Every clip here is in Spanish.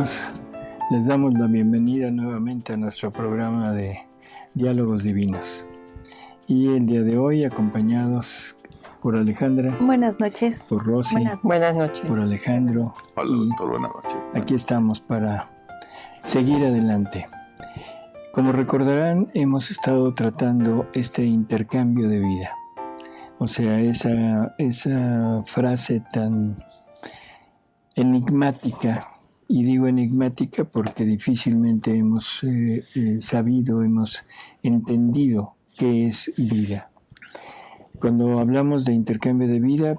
hermanos, les damos la bienvenida nuevamente a nuestro programa de Diálogos Divinos. Y el día de hoy, acompañados por Alejandra. Buenas noches. Por Rosy. Buenas noches. Por Alejandro. Hola, doctor, buenas noches. Aquí estamos para seguir adelante. Como recordarán, hemos estado tratando este intercambio de vida. O sea, esa frase tan enigmática, y digo enigmática porque difícilmente hemos sabido, hemos entendido qué es vida. Cuando hablamos de intercambio de vida,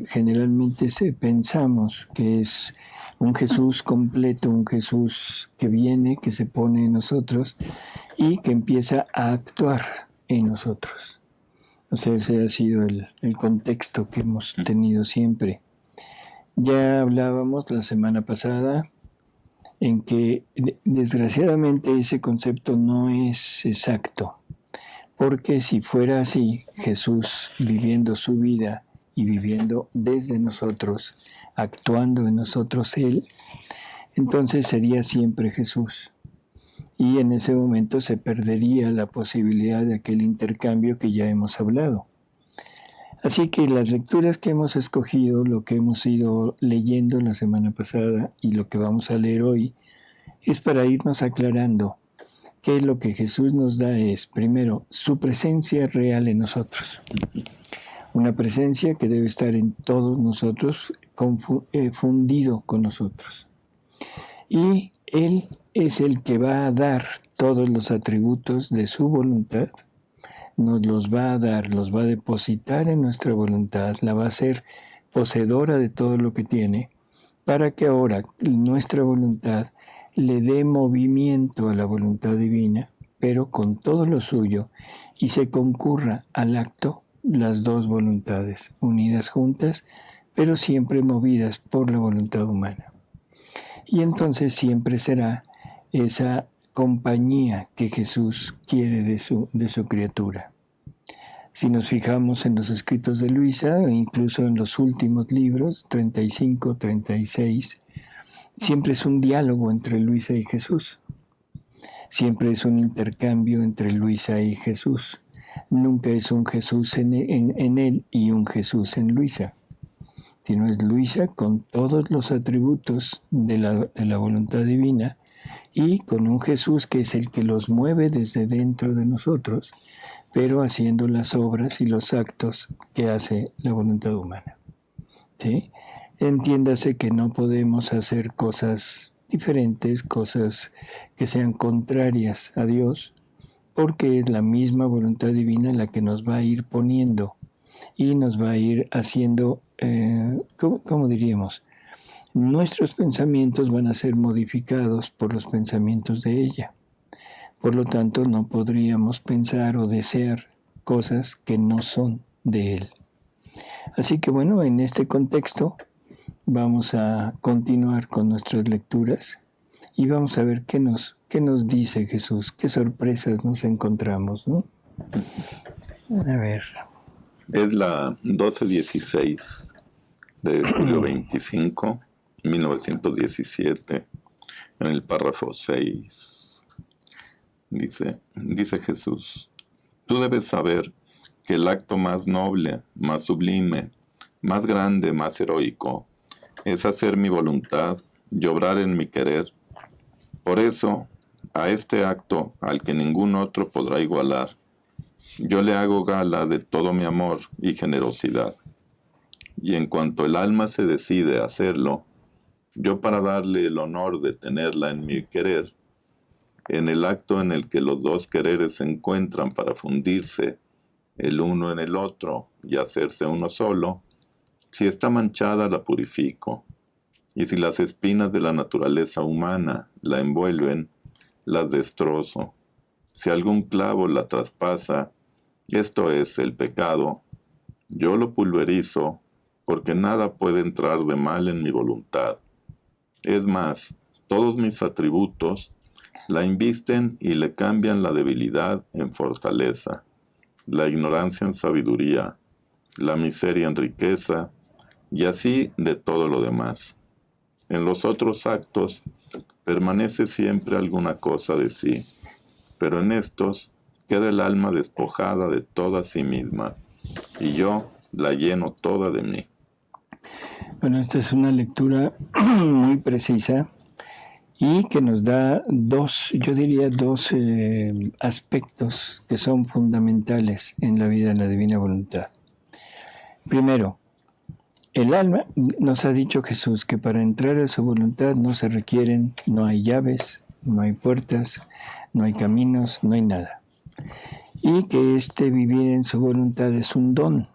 generalmente pensamos que es un Jesús completo, un Jesús que viene, que se pone en nosotros y que empieza a actuar en nosotros. O sea, ese ha sido el contexto que hemos tenido siempre. Ya hablábamos la semana pasada en que desgraciadamente ese concepto no es exacto, porque si fuera así, Jesús viviendo su vida y viviendo desde nosotros, actuando en nosotros Él, entonces sería siempre Jesús. Y en ese momento se perdería la posibilidad de aquel intercambio que ya hemos hablado. Así que las lecturas que hemos escogido, lo que hemos ido leyendo la semana pasada y lo que vamos a leer hoy, es para irnos aclarando que lo que Jesús nos da es, primero, su presencia real en nosotros. Una presencia que debe estar en todos nosotros, fundido con nosotros. Y Él es el que va a dar todos los atributos de su voluntad, nos los va a dar, los va a depositar en nuestra voluntad, la va a hacer poseedora de todo lo que tiene, para que ahora nuestra voluntad le dé movimiento a la voluntad divina, pero con todo lo suyo, y se concurra al acto las dos voluntades, unidas juntas, pero siempre movidas por la voluntad humana. Y entonces siempre será esa compañía que Jesús quiere de su criatura. Si nos fijamos en los escritos de Luisa, e incluso en los últimos libros, 35, 36, siempre es un diálogo entre Luisa y Jesús. Siempre es un intercambio entre Luisa y Jesús. Nunca es un Jesús en él y un Jesús en Luisa, sino es Luisa con todos los atributos de la voluntad divina y con un Jesús que es el que los mueve desde dentro de nosotros, pero haciendo las obras y los actos que hace la voluntad humana. ¿Sí? Entiéndase que no podemos hacer cosas diferentes, cosas que sean contrarias a Dios, porque es la misma voluntad divina la que nos va a ir poniendo y nos va a ir haciendo, ¿cómo diríamos? Nuestros pensamientos van a ser modificados por los pensamientos de ella. Por lo tanto, no podríamos pensar o desear cosas que no son de Él. Así que bueno, en este contexto vamos a continuar con nuestras lecturas y vamos a ver qué nos dice Jesús, qué sorpresas nos encontramos, ¿no? A ver. Es la 1216 de julio 25, 1917, en el párrafo 6. Dice Jesús: tú debes saber que el acto más noble, más sublime, más grande, más heroico, es hacer mi voluntad y obrar en mi querer. Por eso, a este acto, al que ningún otro podrá igualar, yo le hago gala de todo mi amor y generosidad. Y en cuanto el alma se decide a hacerlo, yo, para darle el honor de tenerla en mi querer, en el acto en el que los dos quereres se encuentran para fundirse el uno en el otro y hacerse uno solo, si está manchada la purifico, y si las espinas de la naturaleza humana la envuelven, las destrozo. Si algún clavo la traspasa, esto es el pecado, yo lo pulverizo, porque nada puede entrar de mal en mi voluntad. Es más, todos mis atributos la invisten y le cambian la debilidad en fortaleza, la ignorancia en sabiduría, la miseria en riqueza, y así de todo lo demás. En los otros actos permanece siempre alguna cosa de sí, pero en estos queda el alma despojada de toda sí misma, y yo la lleno toda de mí. Bueno, esta es una lectura muy precisa y que nos da dos aspectos que son fundamentales en la vida de la divina voluntad. Primero, el alma, nos ha dicho Jesús que para entrar a su voluntad no hay llaves, no hay puertas, no hay caminos, no hay nada. Y que vivir en su voluntad es un don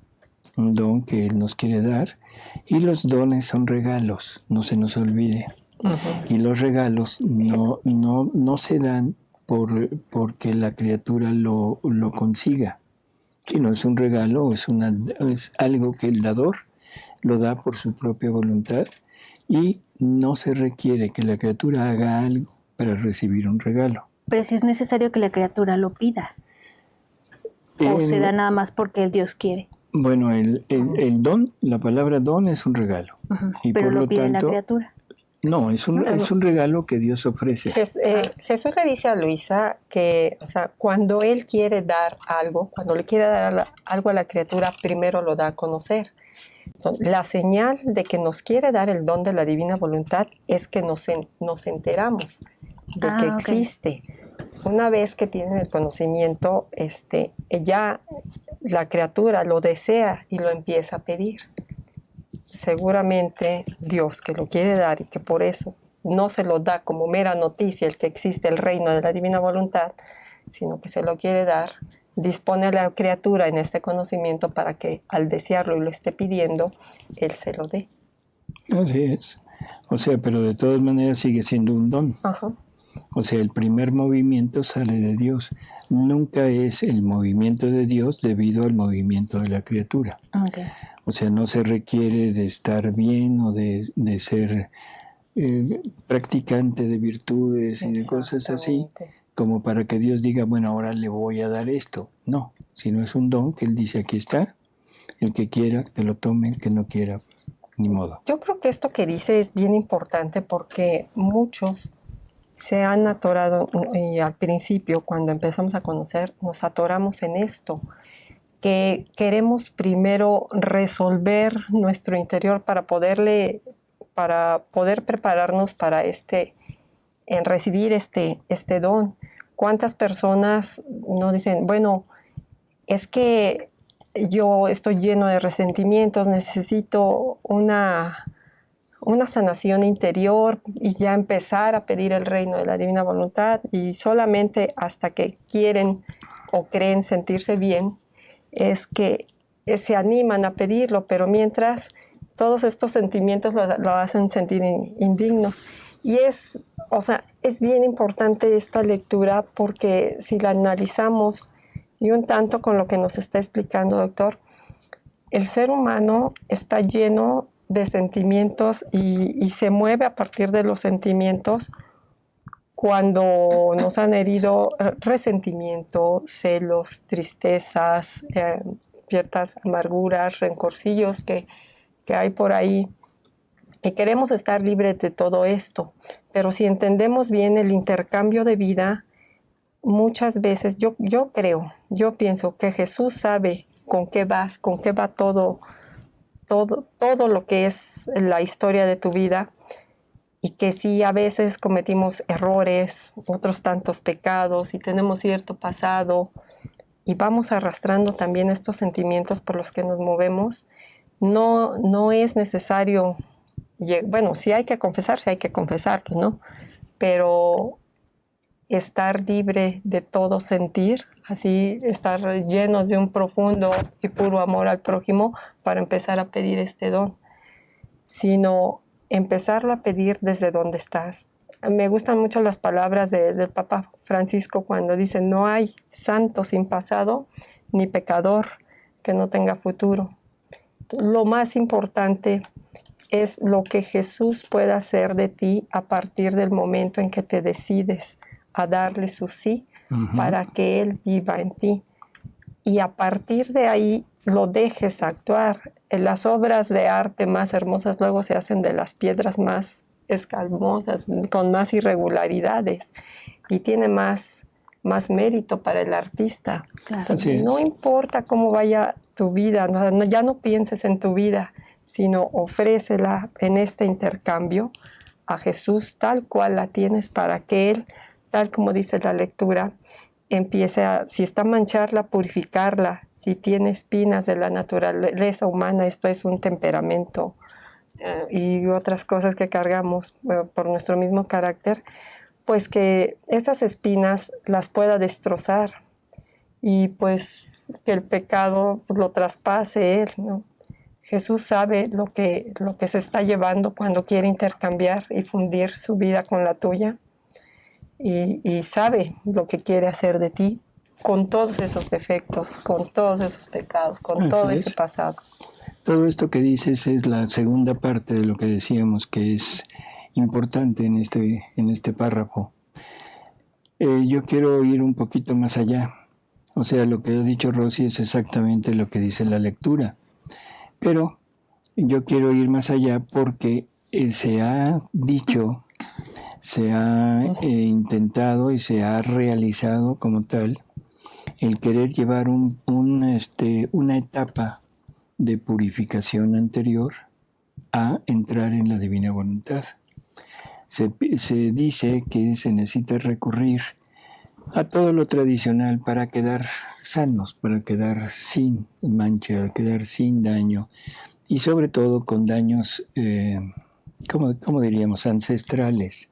que Él nos quiere dar, y los dones son regalos, no se nos olvide. Y los regalos no se dan porque la criatura lo consiga, sino es un regalo, es algo que el dador lo da por su propia voluntad, y no se requiere que la criatura haga algo para recibir un regalo. Pero si es necesario que la criatura lo pida, o se da nada más porque el Dios quiere. Bueno, el don, la palabra don es un regalo. Y pero por lo pide tanto, la criatura. No, es un regalo que Dios ofrece. Jesús le dice a Luisa que, o sea, cuando Él quiere dar algo, cuando le quiere dar algo a la criatura, primero lo da a conocer. Entonces, la señal de que nos quiere dar el don de la divina voluntad es que nos enteramos de que existe. Una vez que tienen el conocimiento, ya la criatura lo desea y lo empieza a pedir. Seguramente Dios, que lo quiere dar y que por eso no se lo da como mera noticia el que existe el reino de la divina voluntad, sino que se lo quiere dar, dispone a la criatura en este conocimiento para que al desearlo y lo esté pidiendo, Él se lo dé. Así es. O sea, pero de todas maneras sigue siendo un don. Ajá. O sea, el primer movimiento sale de Dios. Nunca es el movimiento de Dios debido al movimiento de la criatura. Okay. O sea, no se requiere de estar bien o de ser practicante de virtudes y de cosas así, como para que Dios diga, bueno, ahora le voy a dar esto. No, sino es un don que Él dice, aquí está, el que quiera, que lo tome, el que no quiera, pues, ni modo. Yo creo que esto que dice es bien importante porque muchos se han atorado, y al principio, cuando empezamos a conocer, nos atoramos en esto, que queremos primero resolver nuestro interior para poder prepararnos para en recibir este don. ¿Cuántas personas nos dicen, bueno, es que yo estoy lleno de resentimientos, necesito una sanación interior y ya empezar a pedir el reino de la divina voluntad, y solamente hasta que quieren o creen sentirse bien es que se animan a pedirlo, pero mientras todos estos sentimientos lo hacen sentir indignos. Y es bien importante esta lectura porque si la analizamos y un tanto con lo que nos está explicando, doctor, el ser humano está lleno de sentimientos y se mueve a partir de los sentimientos cuando nos han herido resentimiento, celos, tristezas, ciertas amarguras, rencorcillos que hay por ahí. Y queremos estar libres de todo esto. Pero si entendemos bien el intercambio de vida, muchas veces yo pienso que Jesús sabe con qué va todo lo que es la historia de tu vida, y que si a veces cometimos errores, otros tantos pecados, y tenemos cierto pasado, y vamos arrastrando también estos sentimientos por los que nos movemos, no es necesario, bueno, si hay que confesarse, hay que confesarlo, ¿no? Pero estar libre de todo sentir, así estar llenos de un profundo y puro amor al prójimo para empezar a pedir este don, sino empezarlo a pedir desde donde estás. Me gustan mucho las palabras del Papa Francisco cuando dice, no hay santo sin pasado, ni pecador que no tenga futuro. Lo más importante es lo que Jesús pueda hacer de ti a partir del momento en que te decides a darle su sí, para que Él viva en ti. Y a partir de ahí lo dejes actuar. Las obras de arte más hermosas luego se hacen de las piedras más escamosas, con más irregularidades, y tiene más mérito para el artista. Claro. Así es. No importa cómo vaya tu vida, ya no pienses en tu vida, sino ofrécela en este intercambio a Jesús tal cual la tienes, para que Él, tal como dice la lectura, empiece a, si está mancharla, purificarla. Si tiene espinas de la naturaleza humana, esto es un temperamento y otras cosas que cargamos por nuestro mismo carácter, pues que esas espinas las pueda destrozar y pues que el pecado lo traspase Él, ¿no? Jesús sabe lo que se está llevando cuando quiere intercambiar y fundir su vida con la tuya, y sabe lo que quiere hacer de ti con todos esos defectos, con todos esos pecados, con todo ese pasado. Todo esto que dices es la segunda parte de lo que decíamos, que es importante en este párrafo. Yo quiero ir un poquito más allá. O sea, lo que ha dicho Rosy es exactamente lo que dice la lectura. Pero yo quiero ir más allá porque se ha dicho, se ha intentado y se ha realizado como tal el querer llevar una etapa de purificación anterior a entrar en la divina voluntad. Se dice que se necesita recurrir a todo lo tradicional para quedar sanos, para quedar sin mancha, quedar sin daño, y sobre todo con daños, ¿cómo diríamos?, ancestrales,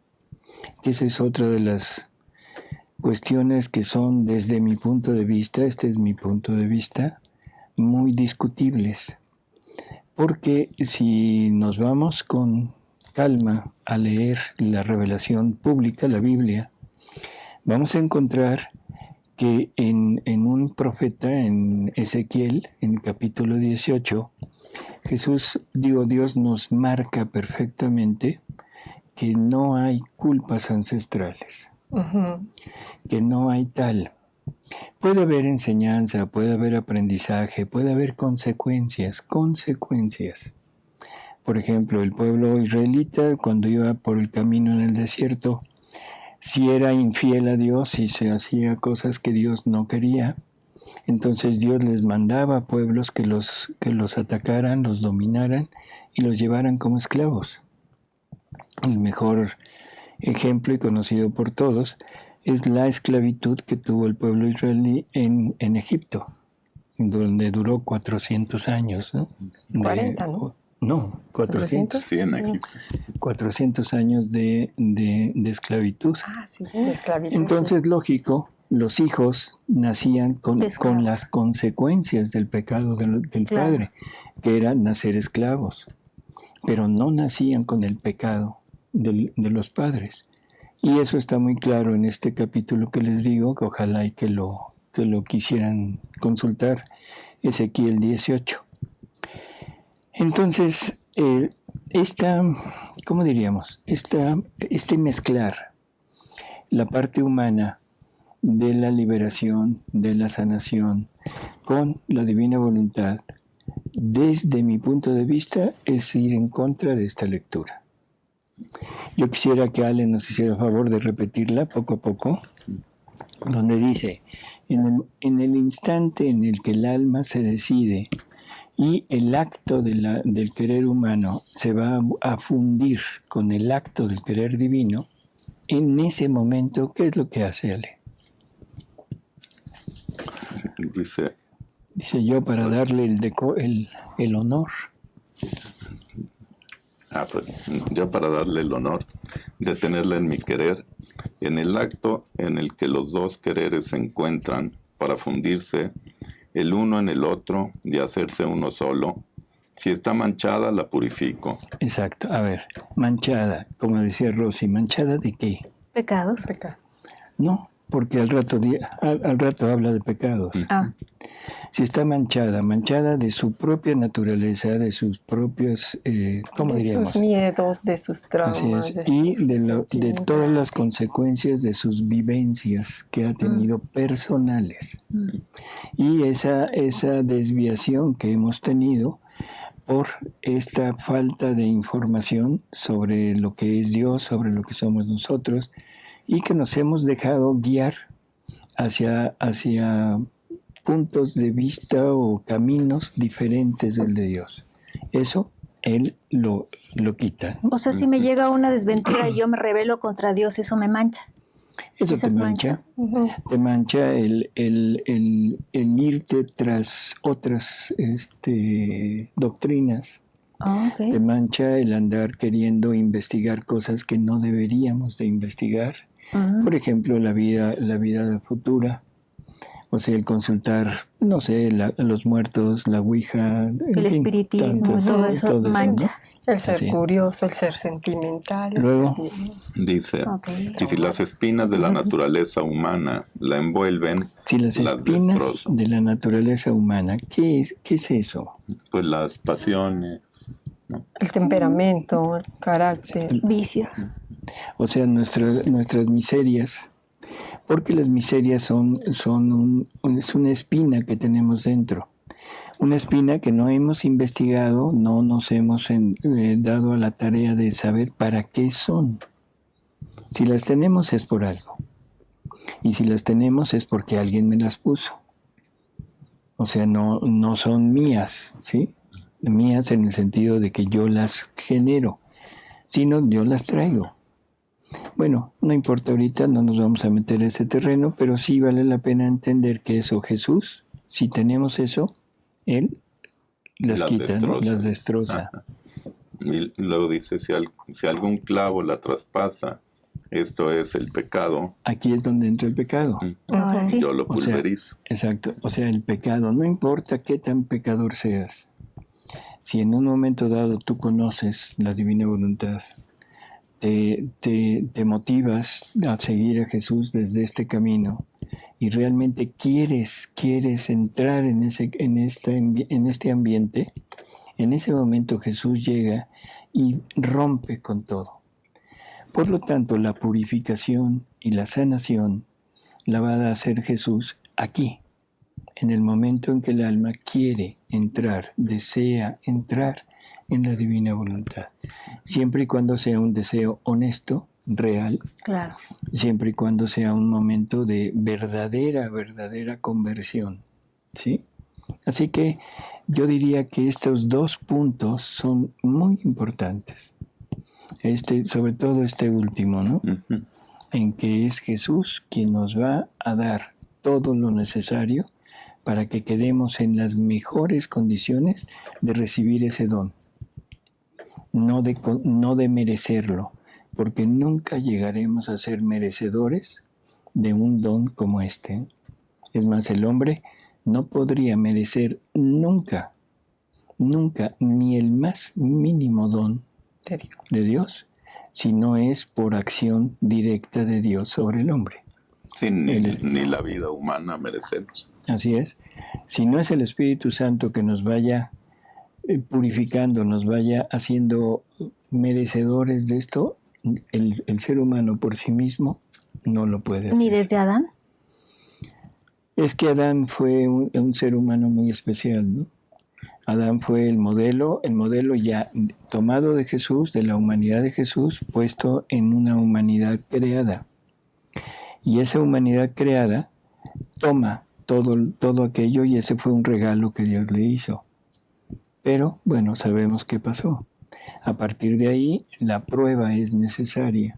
que esa es otra de las cuestiones que son, desde mi punto de vista, este es mi punto de vista, muy discutibles. Porque si nos vamos con calma a leer la revelación pública, la Biblia, vamos a encontrar que en un profeta, en Ezequiel, en el capítulo 18, Dios nos marca perfectamente que no hay culpas ancestrales, que no hay tal. Puede haber enseñanza, puede haber aprendizaje, puede haber consecuencias. Por ejemplo, el pueblo israelita, cuando iba por el camino en el desierto, si era infiel a Dios y se hacía cosas que Dios no quería, entonces Dios les mandaba a pueblos que los atacaran, los dominaran y los llevaran como esclavos. El mejor ejemplo y conocido por todos es la esclavitud que tuvo el pueblo israelí en Egipto, donde duró 400 años, ¿no? 40, ¿no? No, 400. Sí, en Egipto. 400 años de esclavitud. Ah, sí, de esclavitud. Entonces, lógico, los hijos nacían con las consecuencias del pecado del padre, que era nacer esclavos, pero no nacían con el pecado de los padres. Y eso está muy claro en este capítulo que les digo, que ojalá y que lo quisieran consultar, Ezequiel 18. Entonces, ¿cómo diríamos? Este mezclar la parte humana de la liberación, de la sanación, con la divina voluntad, desde mi punto de vista, es ir en contra de esta lectura. Yo quisiera que Ale nos hiciera favor de repetirla poco a poco, donde dice, en el instante en el que el alma se decide y el acto del querer humano se va a fundir con el acto del querer divino, en ese momento, ¿qué es lo que hace Ale? Dice yo, para darle el honor. Yo para darle el honor de tenerla en mi querer, en el acto en el que los dos quereres se encuentran para fundirse el uno en el otro y hacerse uno solo. Si está manchada, la purifico. Exacto. A ver, manchada, como decía Rosy, ¿manchada de qué? Pecados. No, porque al rato habla de pecados. Si está manchada de su propia naturaleza, de sus propios, ¿cómo diríamos? De sus miedos, de sus traumas. Así es. Y de todas las consecuencias de sus vivencias que ha tenido personales. Y esa desviación que hemos tenido, por esta falta de información sobre lo que es Dios, sobre lo que somos nosotros, y que nos hemos dejado guiar hacia puntos de vista o caminos diferentes del de Dios. Eso Él lo quita, ¿no? O sea, si me llega una desventura y yo me rebelo contra Dios, eso me mancha. Eso Esas te mancha. manchas. Te mancha el irte tras otras doctrinas. Ah, Te ok. mancha el andar queriendo investigar cosas que no deberíamos de investigar. Ujú. Por ejemplo, la vida futura. O sea, el consultar, no sé, los muertos, la ouija. en El fin, espiritismo, tantas- todo eso ¿no? mancha. El ser Así. curioso, el ser sentimental. el Luego. ser- Dice, Ok. y si las espinas de la naturaleza humana la envuelven, Si las espinas destrozo. de la naturaleza humana, ¿qué es eso? Pues las pasiones, ¿no? El temperamento, el carácter. Vicios. O sea, nuestras miserias, porque las miserias es una espina que tenemos dentro. Una espina que no hemos investigado, no nos hemos dado a la tarea de saber para qué son. Si las tenemos es por algo. Y si las tenemos es porque alguien me las puso. O sea, no son mías, ¿sí? Mías en el sentido de que yo las genero, sino yo las traigo. Bueno, no importa ahorita, no nos vamos a meter a ese terreno, pero sí vale la pena entender que eso Jesús, si tenemos eso, Él las quita, ¿no? destroza. Las destroza. Ajá. Y luego dice, si algún clavo la traspasa, esto es el pecado, Aquí es donde entra el pecado. Ahora sí. yo lo O sea, pulverizo. Exacto. O sea, el pecado, no importa qué tan pecador seas. Si en un momento dado tú conoces la divina voluntad, te motivas a seguir a Jesús desde este camino y realmente quieres entrar en este ambiente, en ese momento Jesús llega y rompe con todo. Por lo tanto, la purificación y la sanación la va a hacer Jesús aquí, en el momento en que el alma quiere entrar, desea entrar en la divina voluntad. Siempre y cuando sea un deseo honesto, real, Claro. siempre y cuando sea un momento de verdadera conversión, ¿sí? Así que yo diría que estos dos puntos son muy importantes. Sobre todo este último, ¿no? Ujú. En que es Jesús quien nos va a dar todo lo necesario para que quedemos en las mejores condiciones de recibir ese don. No de merecerlo, porque nunca llegaremos a ser merecedores de un don como este. Es más, el hombre no podría merecer nunca, ni el más mínimo don de Dios. de Dios, si no es por acción directa de Dios sobre el hombre. Sí, ni la vida humana merecemos. Así es. Si no es el Espíritu Santo que nos vaya purificando, nos vaya haciendo merecedores de esto, el ser humano por sí mismo no lo puede hacer. Ni desde Adán. Es que Adán fue un ser humano muy especial, ¿no? Adán fue el modelo ya tomado de Jesús, de la humanidad de Jesús, puesto en una humanidad creada. Y esa humanidad creada toma todo aquello y ese fue un regalo que Dios le hizo. Pero, bueno, sabemos qué pasó. A partir de ahí, la prueba es necesaria.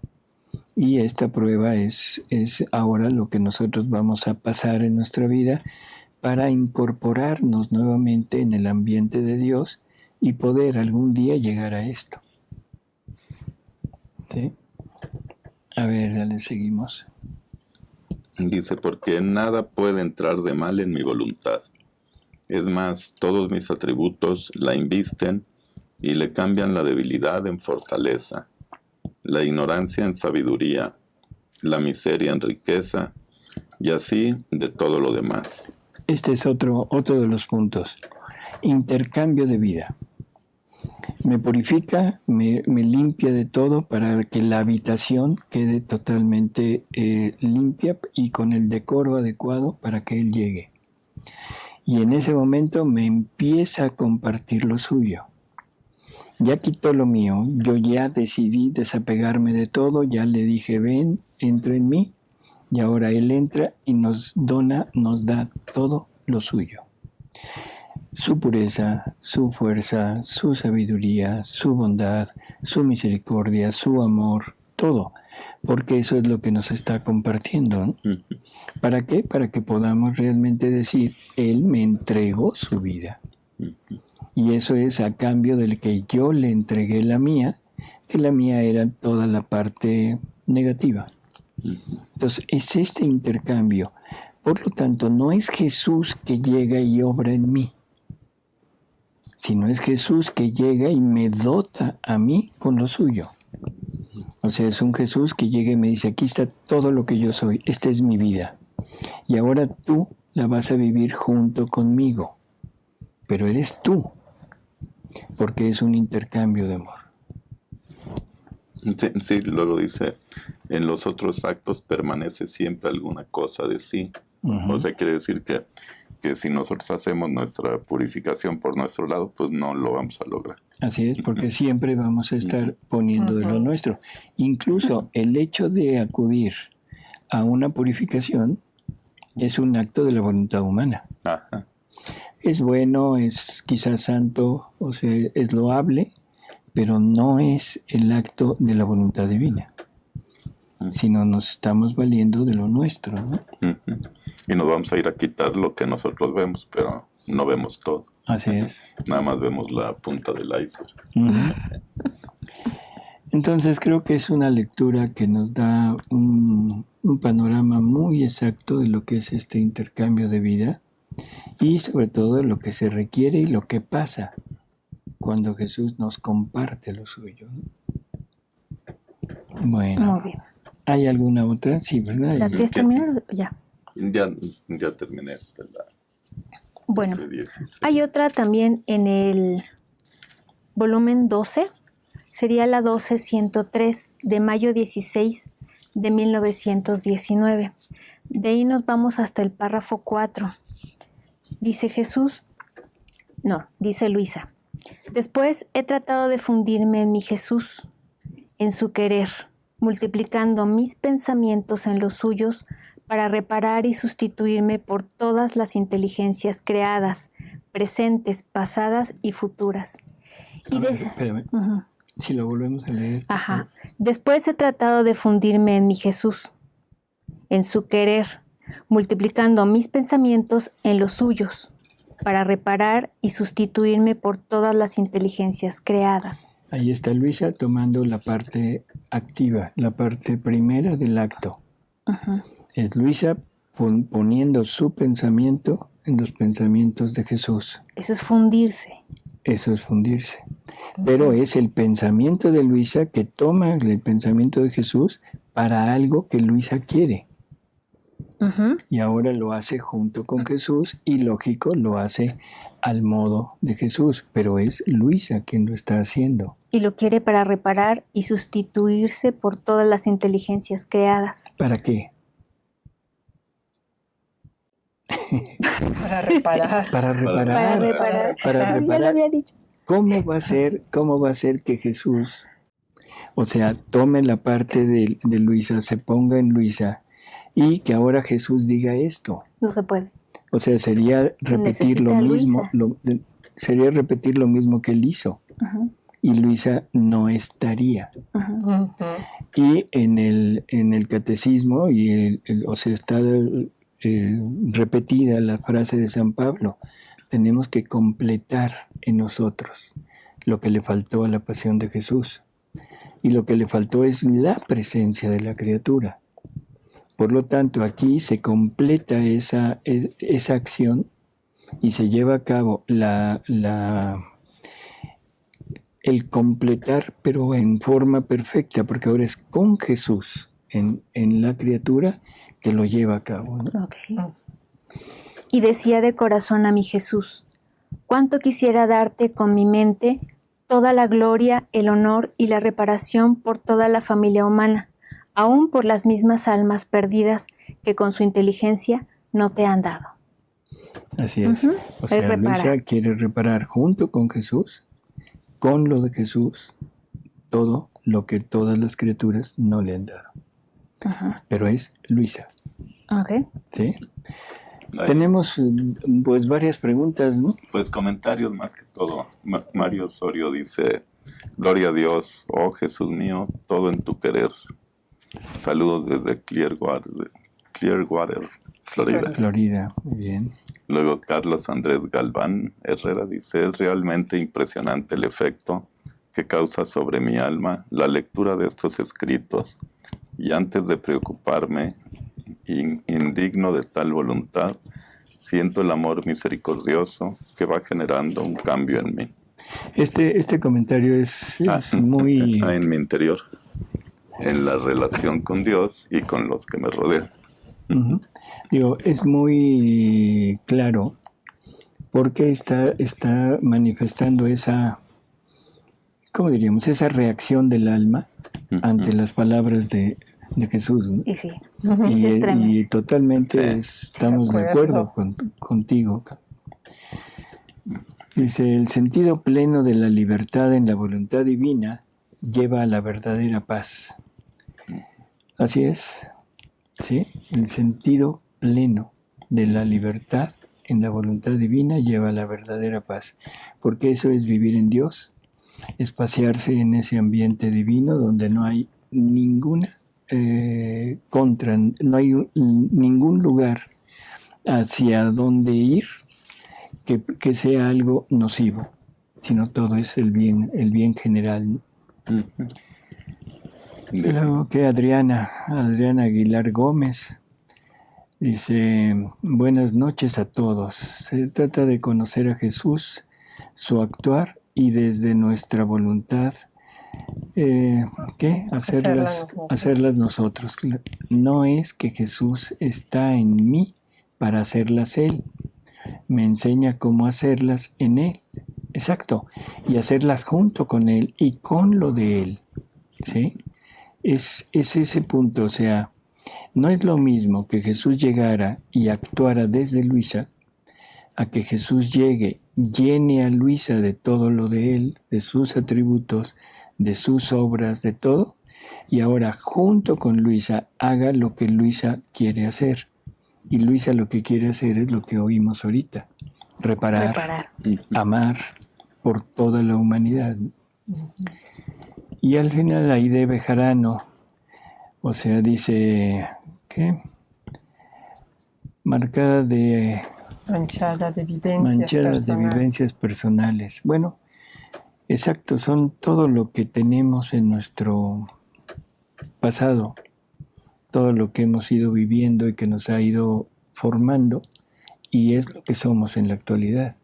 Y esta prueba es ahora lo que nosotros vamos a pasar en nuestra vida para incorporarnos nuevamente en el ambiente de Dios y poder algún día llegar a esto. ¿Sí? A ver, dale, seguimos. Dice, porque nada puede entrar de mal en mi voluntad. Es más, todos mis atributos la invisten y le cambian la debilidad en fortaleza, la ignorancia en sabiduría, la miseria en riqueza, y así de todo lo demás. Este es otro de los puntos. Intercambio de vida. Me purifica, me limpia de todo para que la habitación quede totalmente limpia y con el decoro adecuado para que Él llegue. Y en ese momento me empieza a compartir lo suyo. Ya quitó lo mío, yo ya decidí desapegarme de todo, ya le dije, ven, entra en mí, y ahora Él entra y nos da todo lo suyo. Su pureza, su fuerza, su sabiduría, su bondad, su misericordia, su amor, todo, porque eso es lo que nos está compartiendo, ¿no? ¿Para qué? Para que podamos realmente decir, Él me entregó su vida. Y eso es a cambio del que yo le entregué la mía, que la mía era toda la parte negativa. Entonces, es este intercambio. Por lo tanto, no es Jesús que llega y obra en mí, sino es Jesús que llega y me dota a mí con lo suyo. O sea, es un Jesús que llega y me dice, aquí está todo lo que yo soy, esta es mi vida. Y ahora tú la vas a vivir junto conmigo. Pero eres tú, porque es un intercambio de amor. Sí, luego dice, en los otros actos permanece siempre alguna cosa de sí. O sea, quiere decir que si nosotros hacemos nuestra purificación por nuestro lado, pues no lo vamos a lograr. Así es, porque siempre vamos a estar poniendo de lo nuestro. Incluso el hecho de acudir a una purificación es un acto de la voluntad humana. Ajá. Es bueno, es quizás santo, o sea, es loable, pero no es el acto de la voluntad divina, sino nos estamos valiendo de lo nuestro, ¿no? Y nos vamos a ir a quitar lo que nosotros vemos, pero no vemos todo. Así es. Nada más vemos la punta del iceberg. Entonces creo que es una lectura que nos da un panorama muy exacto de lo que es este intercambio de vida y sobre todo de lo que se requiere y lo que pasa cuando Jesús nos comparte lo suyo. Bueno, Muy bien. ¿hay alguna otra? Sí, ¿verdad? ¿La quieres terminar? Ya. Ya terminé. Bueno, de 16. hay otra también en el volumen 12. Sería la 12-103 de mayo 16 de 1919. De ahí nos vamos hasta el párrafo 4. Dice dice Luisa. Después he tratado de fundirme en mi Jesús, en su querer, multiplicando mis pensamientos en los suyos para reparar y sustituirme por todas las inteligencias creadas, presentes, pasadas y futuras. Espérame. Si lo volvemos a leer. Ajá. Después he tratado de fundirme en mi Jesús, en su querer, multiplicando mis pensamientos en los suyos, para reparar y sustituirme por todas las inteligencias creadas. Ahí está Luisa tomando la parte activa, la parte primera del acto. Es Luisa poniendo su pensamiento en los pensamientos de Jesús. Eso es fundirse. Eso es fundirse. Pero es el pensamiento de Luisa que toma el pensamiento de Jesús para algo que Luisa quiere. Y ahora lo hace junto con Jesús y lógico, lo hace al modo de Jesús, pero es Luisa quien lo está haciendo. Y lo quiere para reparar y sustituirse por todas las inteligencias creadas. ¿Para qué? Para reparar. Para reparar. Para reparar. Para Ya lo reparar. había dicho. ¿Cómo va a ser que Jesús, o sea, tome la parte de Luisa, se ponga en Luisa y que ahora Jesús diga esto? No se puede. O sea, sería repetir lo Necesita mismo, sería repetir lo mismo que él hizo. Y Luisa no estaría. Y en el catecismo, o sea, está repetida la frase de San Pablo, tenemos que completar en nosotros lo que le faltó a la pasión de Jesús. Y lo que le faltó es la presencia de la criatura. Por lo tanto, aquí se completa esa acción y se lleva a cabo el completar, pero en forma perfecta, porque ahora es con Jesús en la criatura que lo lleva a cabo, ¿no? Okay. Y decía de corazón a mi Jesús, cuánto quisiera darte con mi mente toda la gloria, el honor y la reparación por toda la familia humana, aún por las mismas almas perdidas que con su inteligencia no te han dado. Así es. O sea, Luisa quiere reparar junto con Jesús con lo de Jesús todo lo que todas las criaturas no le han dado. Ajá. Pero es Luisa. Ok. ¿Sí? Ay, Tenemos pues varias preguntas, ¿no? pues comentarios más que todo. Mario Osorio dice, gloria a Dios, oh Jesús mío, todo en tu querer. Saludos desde Clearwater, Florida. Florida, muy bien. Luego Carlos Andrés Galván Herrera dice, es realmente impresionante el efecto que causa sobre mi alma la lectura de estos escritos, y antes de preocuparme, indigno de tal voluntad, siento el amor misericordioso que va generando un cambio en mí. Este comentario es muy... En mi interior, en la relación con Dios y con los que me rodean. Ujú. Digo, es muy claro porque está manifestando esa, ¿cómo diríamos? Esa reacción del alma ante las palabras de Jesús, ¿no? Y sí, sí se estremece. Y totalmente Sí. estamos de acuerdo contigo. Dice, el sentido pleno de la libertad en la voluntad divina lleva a la verdadera paz. Así es, ¿sí? El sentido pleno de la libertad en la voluntad divina lleva a la verdadera paz, porque eso es vivir en Dios, es pasearse en ese ambiente divino donde no hay ninguna no hay ningún lugar hacia donde ir que sea algo nocivo, sino todo es el bien general. Luego que Adriana Aguilar Gómez dice, buenas noches a todos. Se trata de conocer a Jesús, su actuar y desde nuestra voluntad, hacerlas nosotros. No es que Jesús está en mí para hacerlas Él. Me enseña cómo hacerlas en Él. Exacto. Y hacerlas junto con Él y con lo de Él. ¿Sí? Es ese punto. O sea, no es lo mismo que Jesús llegara y actuara desde Luisa a que Jesús llegue, llene a Luisa de todo lo de Él, de sus atributos, de sus obras, de todo, y ahora junto con Luisa haga lo que Luisa quiere hacer. Y Luisa lo que quiere hacer es lo que oímos ahorita, reparar. Amar por toda la humanidad. Y al final Aide Bejarano, o sea, dice, ¿qué? Manchada de vivencias personales. Bueno, exacto, son todo lo que tenemos en nuestro pasado, todo lo que hemos ido viviendo y que nos ha ido formando, y es lo que somos en la actualidad.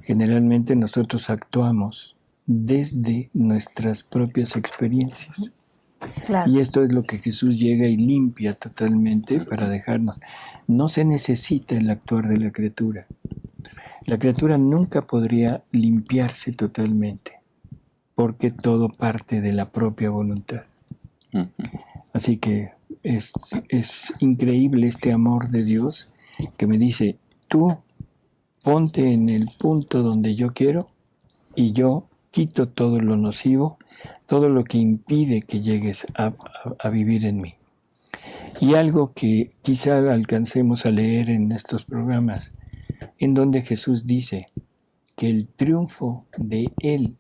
Generalmente nosotros actuamos desde nuestras propias experiencias. Claro. Y esto es lo que Jesús llega y limpia totalmente para dejarnos. No se necesita el actuar de la criatura. La criatura nunca podría limpiarse totalmente, porque todo parte de la propia voluntad. Así que es increíble este amor de Dios que me dice, tú ponte en el punto donde yo quiero y yo quito todo lo nocivo, todo lo que impide que llegues a vivir en mí. Y algo que quizá alcancemos a leer en estos programas, en donde Jesús dice que el triunfo de Él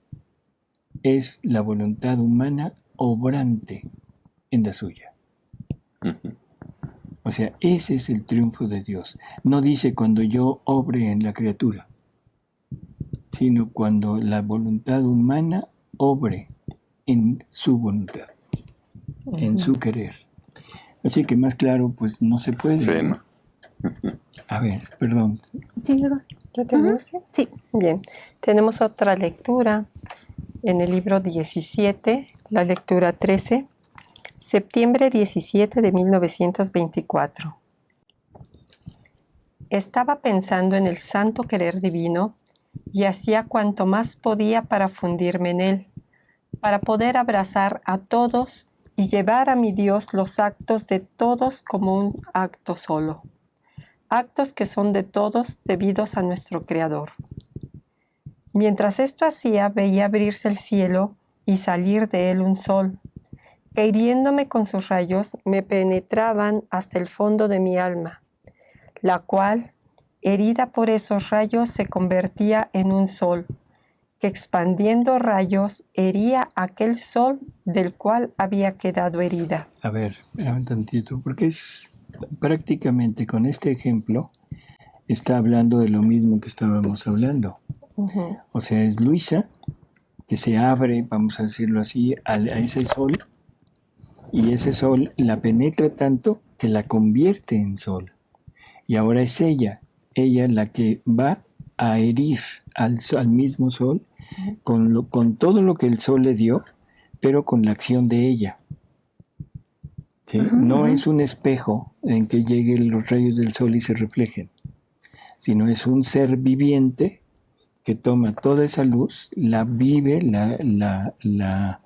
es la voluntad humana obrante en la suya. O sea, ese es el triunfo de Dios. No dice cuando yo obre en la criatura, sino cuando la voluntad humana obre en su voluntad, en su querer. Así que más claro, pues no se puede. Sí, ¿no? A ver, perdón. Sí, Rosy. ¿Ya tenemos? Sí. Bien, tenemos otra lectura en el libro 17, la lectura 13, septiembre 17 de 1924. Estaba pensando en el santo querer divino y hacía cuanto más podía para fundirme en él, para poder abrazar a todos y llevar a mi Dios los actos de todos como un acto solo, actos que son de todos debidos a nuestro Creador. Mientras esto hacía, veía abrirse el cielo y salir de él un sol, que hiriéndome con sus rayos me penetraban hasta el fondo de mi alma, la cual, herida por esos rayos, se convertía en un sol, que expandiendo rayos hería aquel sol del cual había quedado herida. A ver, espérame un tantito, porque es prácticamente con este ejemplo está hablando de lo mismo que estábamos hablando. Ujú. O sea, es Luisa que se abre, vamos a decirlo así, a ese sol, y ese sol la penetra tanto que la convierte en sol. Y ahora es ella la que va a herir al mismo sol con todo lo que el sol le dio, pero con la acción de ella. ¿Sí? No es un espejo en que lleguen los rayos del sol y se reflejen, sino es un ser viviente que toma toda esa luz, la vive, la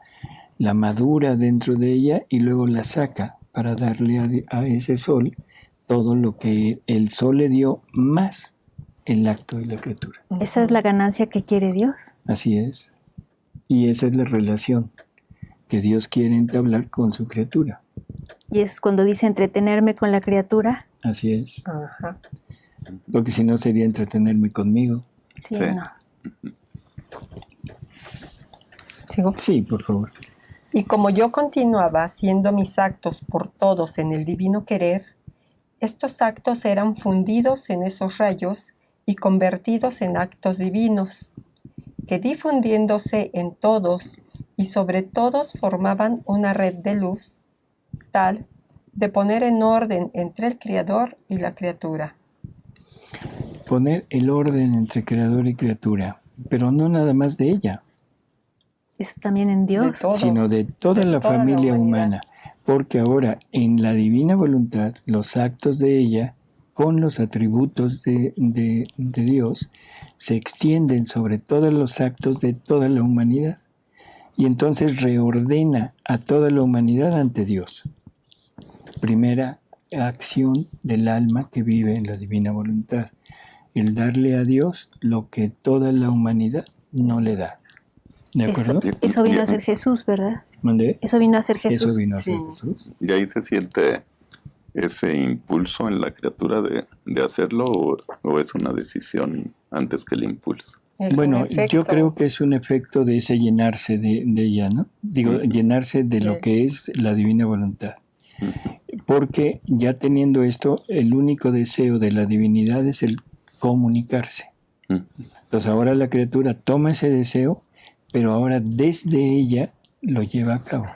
madura dentro de ella y luego la saca para darle a ese sol todo lo que el sol le dio más el acto de la criatura. Esa es la ganancia que quiere Dios. Así es. Y esa es la relación que Dios quiere entablar con su criatura. Y es cuando dice entretenerme con la criatura. Así es. Ajá. Porque si no sería entretenerme conmigo. Sí, Sí. no. ¿Sigo? Sí, por favor. Y como yo continuaba haciendo mis actos por todos en el divino querer, estos actos eran fundidos en esos rayos y convertidos en actos divinos, que difundiéndose en todos y sobre todos formaban una red de luz, tal de poner en orden entre el Creador y la criatura. Poner el orden entre creador y criatura, pero no nada más de ella, Es también en Dios. De todos, sino de toda la toda la familia humanidad. humana. Porque ahora en la divina voluntad, los actos de ella, con los atributos de Dios, se extienden sobre todos los actos de toda la humanidad. Y entonces reordena a toda la humanidad ante Dios. Primera acción del alma que vive en la divina voluntad. El darle a Dios lo que toda la humanidad no le da. ¿De acuerdo? Eso vino a ser Jesús, ¿verdad? ¿Mandé? Eso vino a ser Jesús. Eso vino a ser Sí. Jesús. ¿Y ahí se siente ese impulso en la criatura de hacerlo o es una decisión antes que el impulso? Es un Bueno, efecto. yo creo que es un efecto de ese llenarse de ella, ¿no? Digo, llenarse de lo que es la divina voluntad. Porque ya teniendo esto, el único deseo de la divinidad es el comunicarse. Entonces ahora la criatura toma ese deseo, pero ahora desde ella lo lleva a cabo.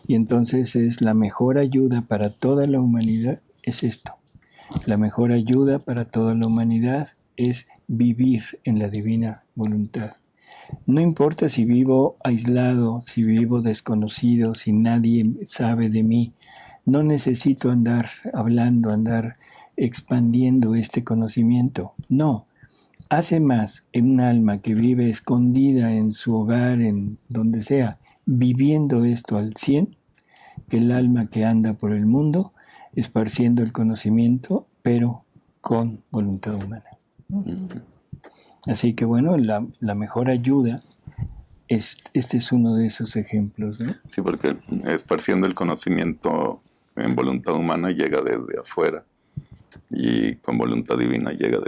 Y entonces es la mejor ayuda para toda la humanidad, es esto. La mejor ayuda para toda la humanidad es vivir en la divina voluntad. No importa si vivo aislado, si vivo desconocido, si nadie sabe de mí, no necesito andar hablando, andar expandiendo este conocimiento. No, hace más en un alma que vive escondida en su hogar, en donde sea, viviendo esto al 100, que el alma que anda por el mundo, esparciendo el conocimiento, pero con voluntad humana. Así que bueno, la mejor ayuda, este es uno de esos ejemplos, ¿no? Sí, porque esparciendo el conocimiento en voluntad humana llega desde afuera y con voluntad divina llega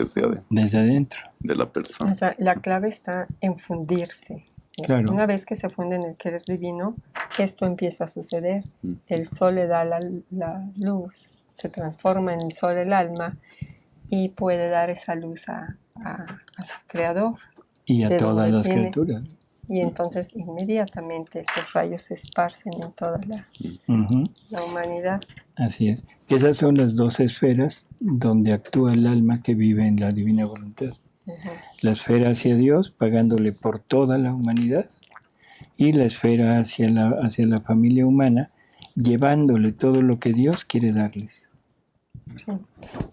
Desde adentro. de la persona. O sea, la clave está en fundirse. Claro. Una vez que se funde en el querer divino, esto empieza a suceder. El sol le da la luz, se transforma en el sol el alma y puede dar esa luz a su creador. Y a de todas donde las viene. criaturas. Y entonces inmediatamente esos rayos se esparcen en toda Ujú. la humanidad. Así es. Que esas son las dos esferas donde actúa el alma que vive en la divina voluntad. Ujú. La esfera hacia Dios, pagándole por toda la humanidad, y la esfera hacia la familia humana, llevándole todo lo que Dios quiere darles. Sí.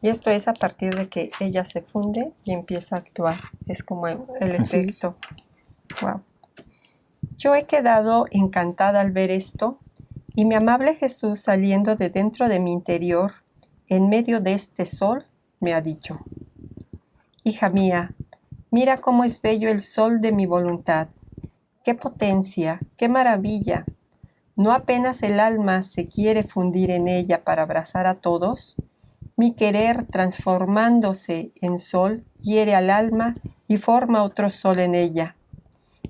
Y esto es a partir de que ella se funde y empieza a actuar. Es como el efecto. Wow. Yo he quedado encantada al ver esto, y mi amable Jesús, saliendo de dentro de mi interior, en medio de este sol, me ha dicho: hija mía, Mira cómo es bello el sol de mi voluntad. ¡Qué potencia! ¡Qué maravilla! ¿No apenas el alma se quiere fundir en ella para abrazar a todos? Mi querer, transformándose en sol, hiere al alma y forma otro sol en ella.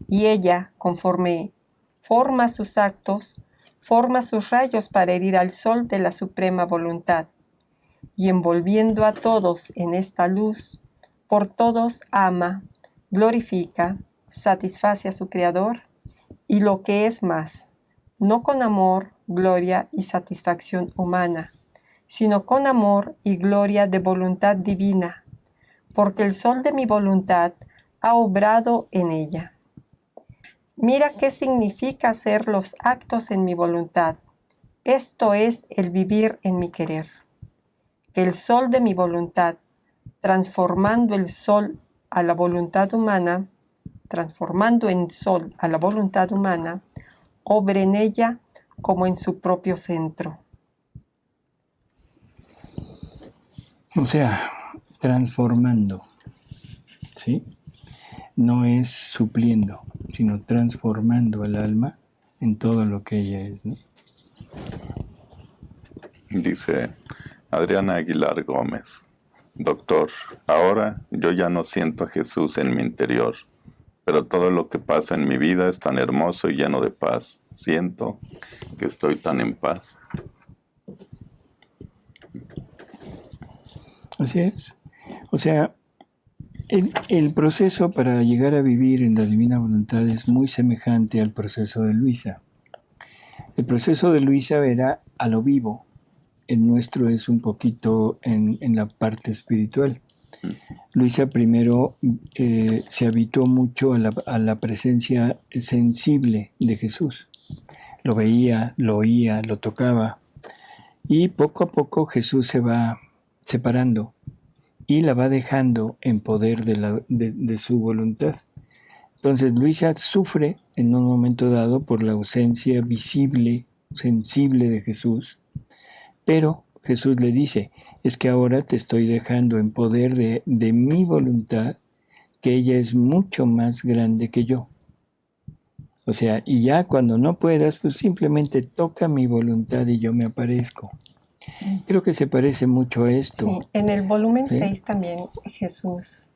Y ella, conforme forma sus actos, forma sus rayos para herir al sol de la suprema voluntad. Y envolviendo a todos en esta luz, por todos ama, glorifica, satisface a su Creador, y lo que es más, no con amor, gloria y satisfacción humana, sino con amor y gloria de voluntad divina, porque el sol de mi voluntad ha obrado en ella. Mira qué significa hacer los actos en mi voluntad. Esto es el vivir en mi querer. Que el sol de mi voluntad, transformando el sol a la voluntad humana, transformando en sol a la voluntad humana, obre en ella como en su propio centro. O sea, transformando, ¿sí? No es supliendo, sino transformando al alma en todo lo que ella es, ¿no? Dice Adriana Aguilar Gómez: Doctor, ahora yo ya no siento a Jesús en mi interior, pero todo lo que pasa en mi vida es tan hermoso y lleno de paz. Siento que estoy tan en paz. Así es. O sea, el proceso para llegar a vivir en la divina voluntad es muy semejante al proceso de Luisa. El proceso de Luisa era a lo vivo. El nuestro es un poquito en la parte espiritual. Luisa primero se habituó mucho a la presencia sensible de Jesús. Lo veía, lo oía, lo tocaba. Y poco a poco Jesús se va separando y la va dejando en poder de su voluntad. Entonces Luisa sufre en un momento dado por la ausencia visible, sensible de Jesús, pero Jesús le dice, es que ahora te estoy dejando en poder de mi voluntad, que ella es mucho más grande que yo. O sea, y ya cuando no puedas, pues simplemente toca mi voluntad y yo me aparezco. Creo que se parece mucho a esto. Sí, en el volumen ¿Sí? 6 también Jesús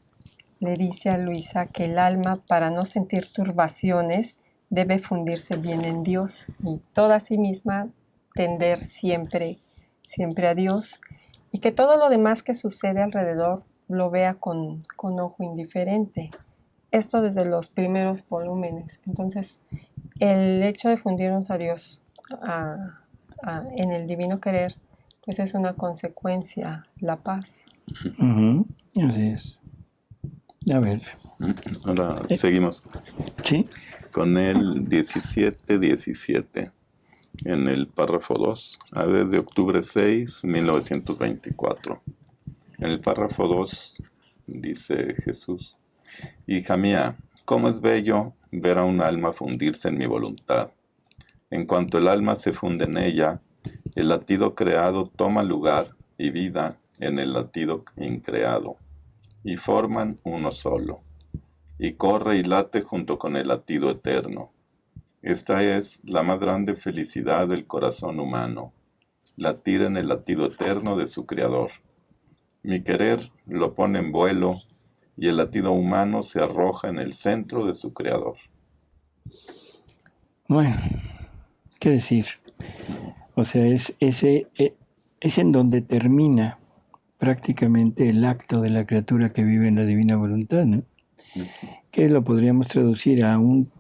le dice a Luisa que el alma, para no sentir turbaciones, debe fundirse bien en Dios y toda sí misma tender siempre a Dios, y que todo lo demás que sucede alrededor lo vea con ojo indiferente. Esto desde los primeros volúmenes. Entonces, el hecho de fundirnos a Dios en el divino querer, pues es una consecuencia, la paz. Uh-huh. Así es. A ver. Ahora seguimos. ¿Sí? Con el 17 en el párrafo 2, desde octubre 6, 1924. En el párrafo 2 dice Jesús: Hija mía, cómo es bello ver a un alma fundirse en mi voluntad. En cuanto el alma se funde en ella, el latido creado toma lugar y vida en el latido increado, y forman uno solo, y corre y late junto con el latido eterno. Esta es la más grande felicidad del corazón humano, latir en el latido eterno de su Creador. Mi querer lo pone en vuelo, y el latido humano se arroja en el centro de su Creador. Bueno, ¿qué decir? O sea, es en donde termina prácticamente el acto de la criatura que vive en la divina voluntad, ¿no? Que lo podríamos traducir a un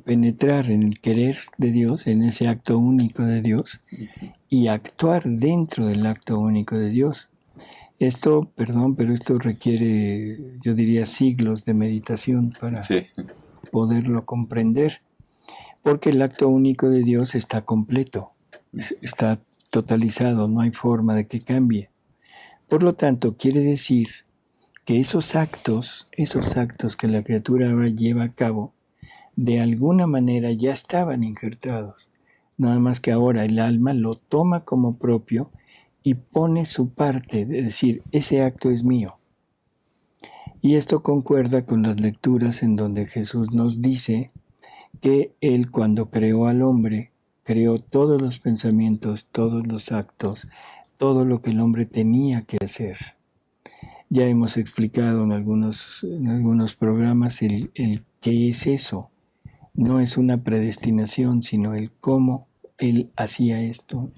penetrar en el querer de Dios, en ese acto único de Dios, y actuar dentro del acto único de Dios. Esto, perdón, pero esto requiere, yo diría, siglos de meditación para poderlo comprender, porque el acto único de Dios está completo, está totalizado, no hay forma de que cambie. Por lo tanto, quiere decir que esos actos que la criatura ahora lleva a cabo, de alguna manera ya estaban injertados, nada más que ahora el alma lo toma como propio y pone su parte de decir, ese acto es mío. Y esto concuerda con las lecturas en donde Jesús nos dice que Él, cuando creó al hombre, creó todos los pensamientos, todos los actos, todo lo que el hombre tenía que hacer. Ya hemos explicado en algunos programas el qué es eso. No es una predestinación, sino el cómo Él hacía esto.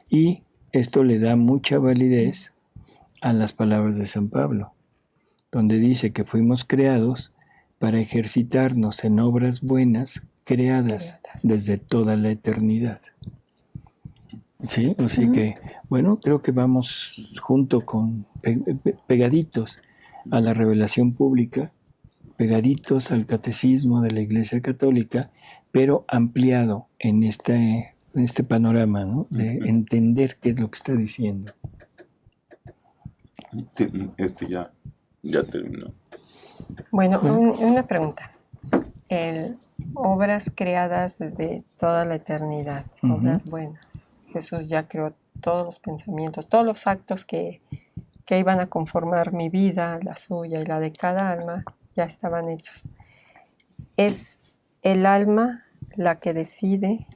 Y esto le da mucha validez a las palabras de San Pablo, donde dice que fuimos creados para ejercitarnos en obras buenas creadas desde toda la eternidad. Sí, así que, bueno, creo que vamos junto con pegaditos a la revelación pública, pegaditos al catecismo de la Iglesia Católica, pero ampliado en este panorama, ¿no? De entender qué es lo que está diciendo. Ya terminó. Bueno, una pregunta. Obras creadas desde toda la eternidad, obras buenas. Jesús ya creó todos los pensamientos, todos los actos que iban a conformar mi vida, la suya y la de cada alma, ya estaban hechos. Es el alma la que decide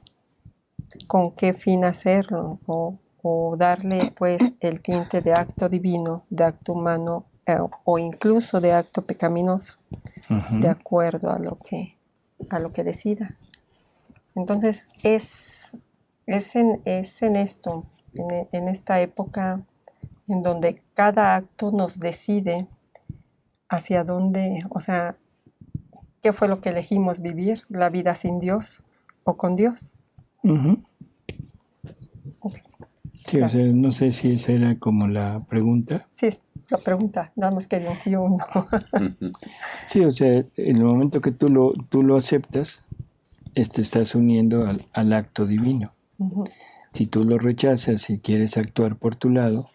con qué fin hacerlo o darle pues el tinte de acto divino, de acto humano o incluso de acto pecaminoso, de acuerdo a lo que decida. Entonces es en esto, en esta época en donde cada acto nos decide hacia dónde, o sea, qué fue lo que elegimos vivir, la vida sin Dios o con Dios. Okay. Sí, o sea, no sé si esa era como la pregunta. Sí, es la pregunta, nada más quería un sí o un no. Sí, o sea, en el momento que tú lo aceptas, te estás uniendo al acto divino. Si tú lo rechazas y quieres actuar por tu lado,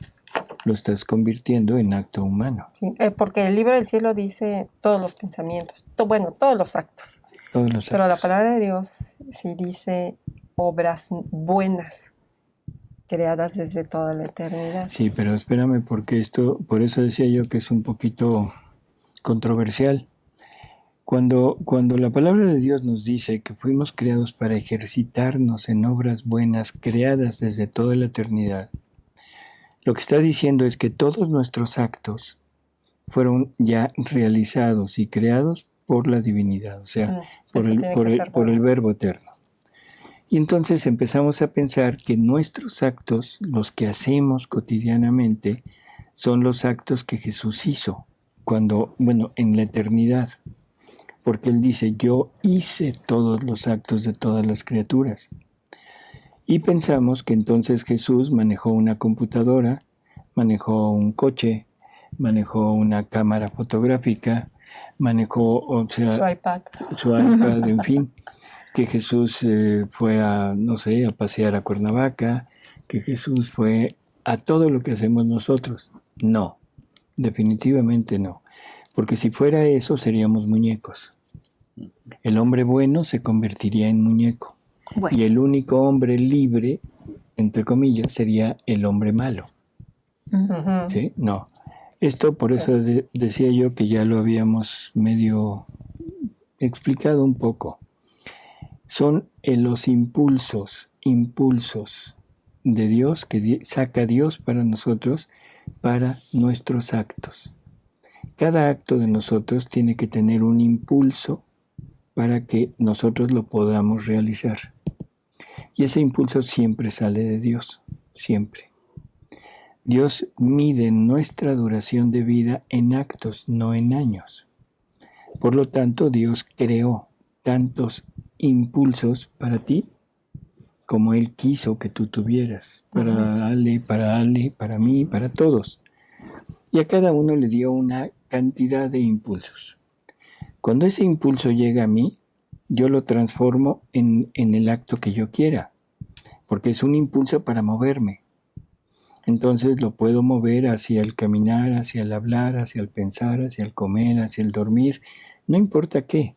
lo estás convirtiendo en acto humano. Sí, porque el libro del cielo dice todos los pensamientos, todos los actos. Todos los Pero actos. la palabra de Dios sí dice obras buenas, creadas desde toda la eternidad. Sí, pero espérame, porque por eso decía yo que es un poquito controversial. Cuando la palabra de Dios nos dice que fuimos creados para ejercitarnos en obras buenas creadas desde toda la eternidad, lo que está diciendo es que todos nuestros actos fueron ya realizados y creados por la divinidad, o sea, por el Verbo eterno. Y entonces empezamos a pensar que nuestros actos, los que hacemos cotidianamente, son los actos que Jesús hizo en la eternidad. Porque Él dice, yo hice todos los actos de todas las criaturas. Y pensamos que entonces Jesús manejó una computadora, manejó un coche, manejó una cámara fotográfica, manejó su iPad, en fin, que Jesús fue a pasear a Cuernavaca, que Jesús fue a todo lo que hacemos nosotros. No, definitivamente no, porque si fuera eso seríamos muñecos. El hombre bueno se convertiría en muñeco. Bueno. Y el único hombre libre, entre comillas, sería el hombre malo. ¿Sí? No. Esto por eso decía yo que ya lo habíamos medio explicado un poco. Son los impulsos de Dios que saca Dios para nosotros, para nuestros actos. Cada acto de nosotros tiene que tener un impulso para que nosotros lo podamos realizar. Y ese impulso siempre sale de Dios, siempre. Dios mide nuestra duración de vida en actos, no en años. Por lo tanto, Dios creó tantos impulsos para ti como Él quiso que tú tuvieras, para Ale, para mí, para todos. Y a cada uno le dio una cantidad de impulsos. Cuando ese impulso llega a mí, yo lo transformo en el acto que yo quiera, porque es un impulso para moverme. Entonces lo puedo mover hacia el caminar, hacia el hablar, hacia el pensar, hacia el comer, hacia el dormir, no importa qué,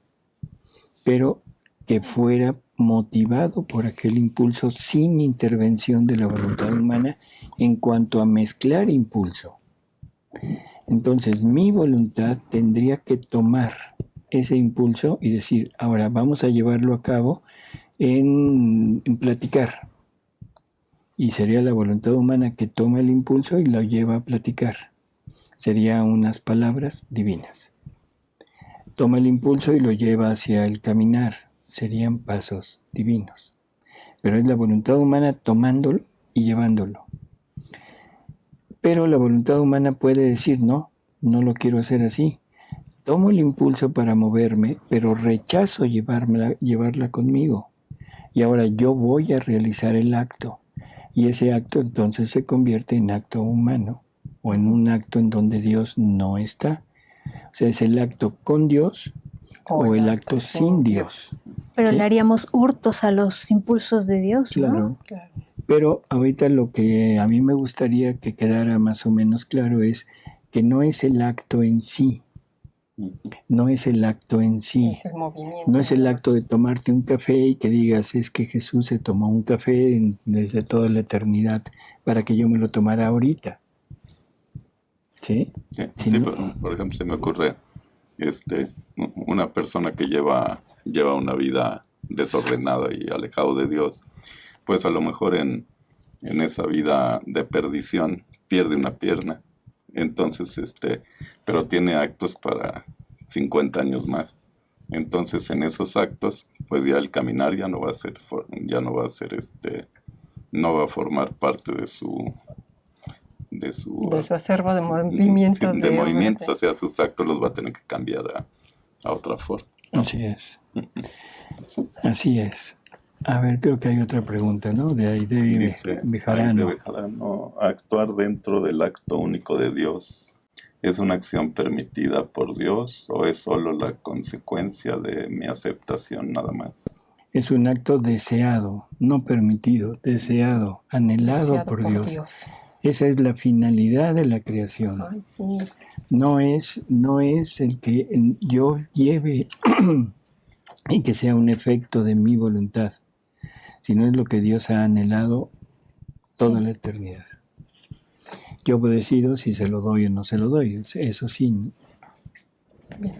pero que fuera motivado por aquel impulso sin intervención de la voluntad humana en cuanto a mezclar impulso. Entonces mi voluntad tendría que tomar ese impulso y decir, ahora vamos a llevarlo a cabo en platicar. Y sería la voluntad humana que toma el impulso y lo lleva a platicar. Serían unas palabras divinas. Toma el impulso y lo lleva hacia el caminar. Serían pasos divinos. Pero es la voluntad humana tomándolo y llevándolo. Pero la voluntad humana puede decir, no, no lo quiero hacer así. Tomo el impulso para moverme, pero rechazo llevarla conmigo. Y ahora yo voy a realizar el acto. Y ese acto entonces se convierte en acto humano o en un acto en donde Dios no está. O sea, es el acto con Dios o el acto sin Dios. Pero ¿sí? le haríamos hurtos a los impulsos de Dios, ¿no? Claro. Claro. Pero ahorita lo que a mí me gustaría que quedara más o menos claro es que no es el acto en sí. No es el acto en sí. Es el movimiento. No es el acto de tomarte un café y que digas, es que Jesús se tomó un café desde toda la eternidad para que yo me lo tomara ahorita. ¿Sí? Sí, por ejemplo, se me ocurre una persona que lleva una vida desordenada y alejado de Dios, pues a lo mejor en esa vida de perdición pierde una pierna. Entonces, pero tiene actos para 50 años más. Entonces, en esos actos, pues ya el caminar ya no va a ser, no va a formar parte de su acervo de movimientos. de movimientos, o sea, sus actos los va a tener que cambiar a otra forma. Así es. Así es. A ver, creo que hay otra pregunta, ¿no? De ahí de Bejarano. Actuar dentro del acto único de Dios, ¿es una acción permitida por Dios o es solo la consecuencia de mi aceptación nada más? Es un acto deseado, no permitido, deseado, anhelado por Dios. Esa es la finalidad de la creación. Ay, sí. No es el que yo lleve y que sea un efecto de mi voluntad, sino es lo que Dios ha anhelado toda la eternidad. Yo decido si se lo doy o no se lo doy, eso sí. Bien.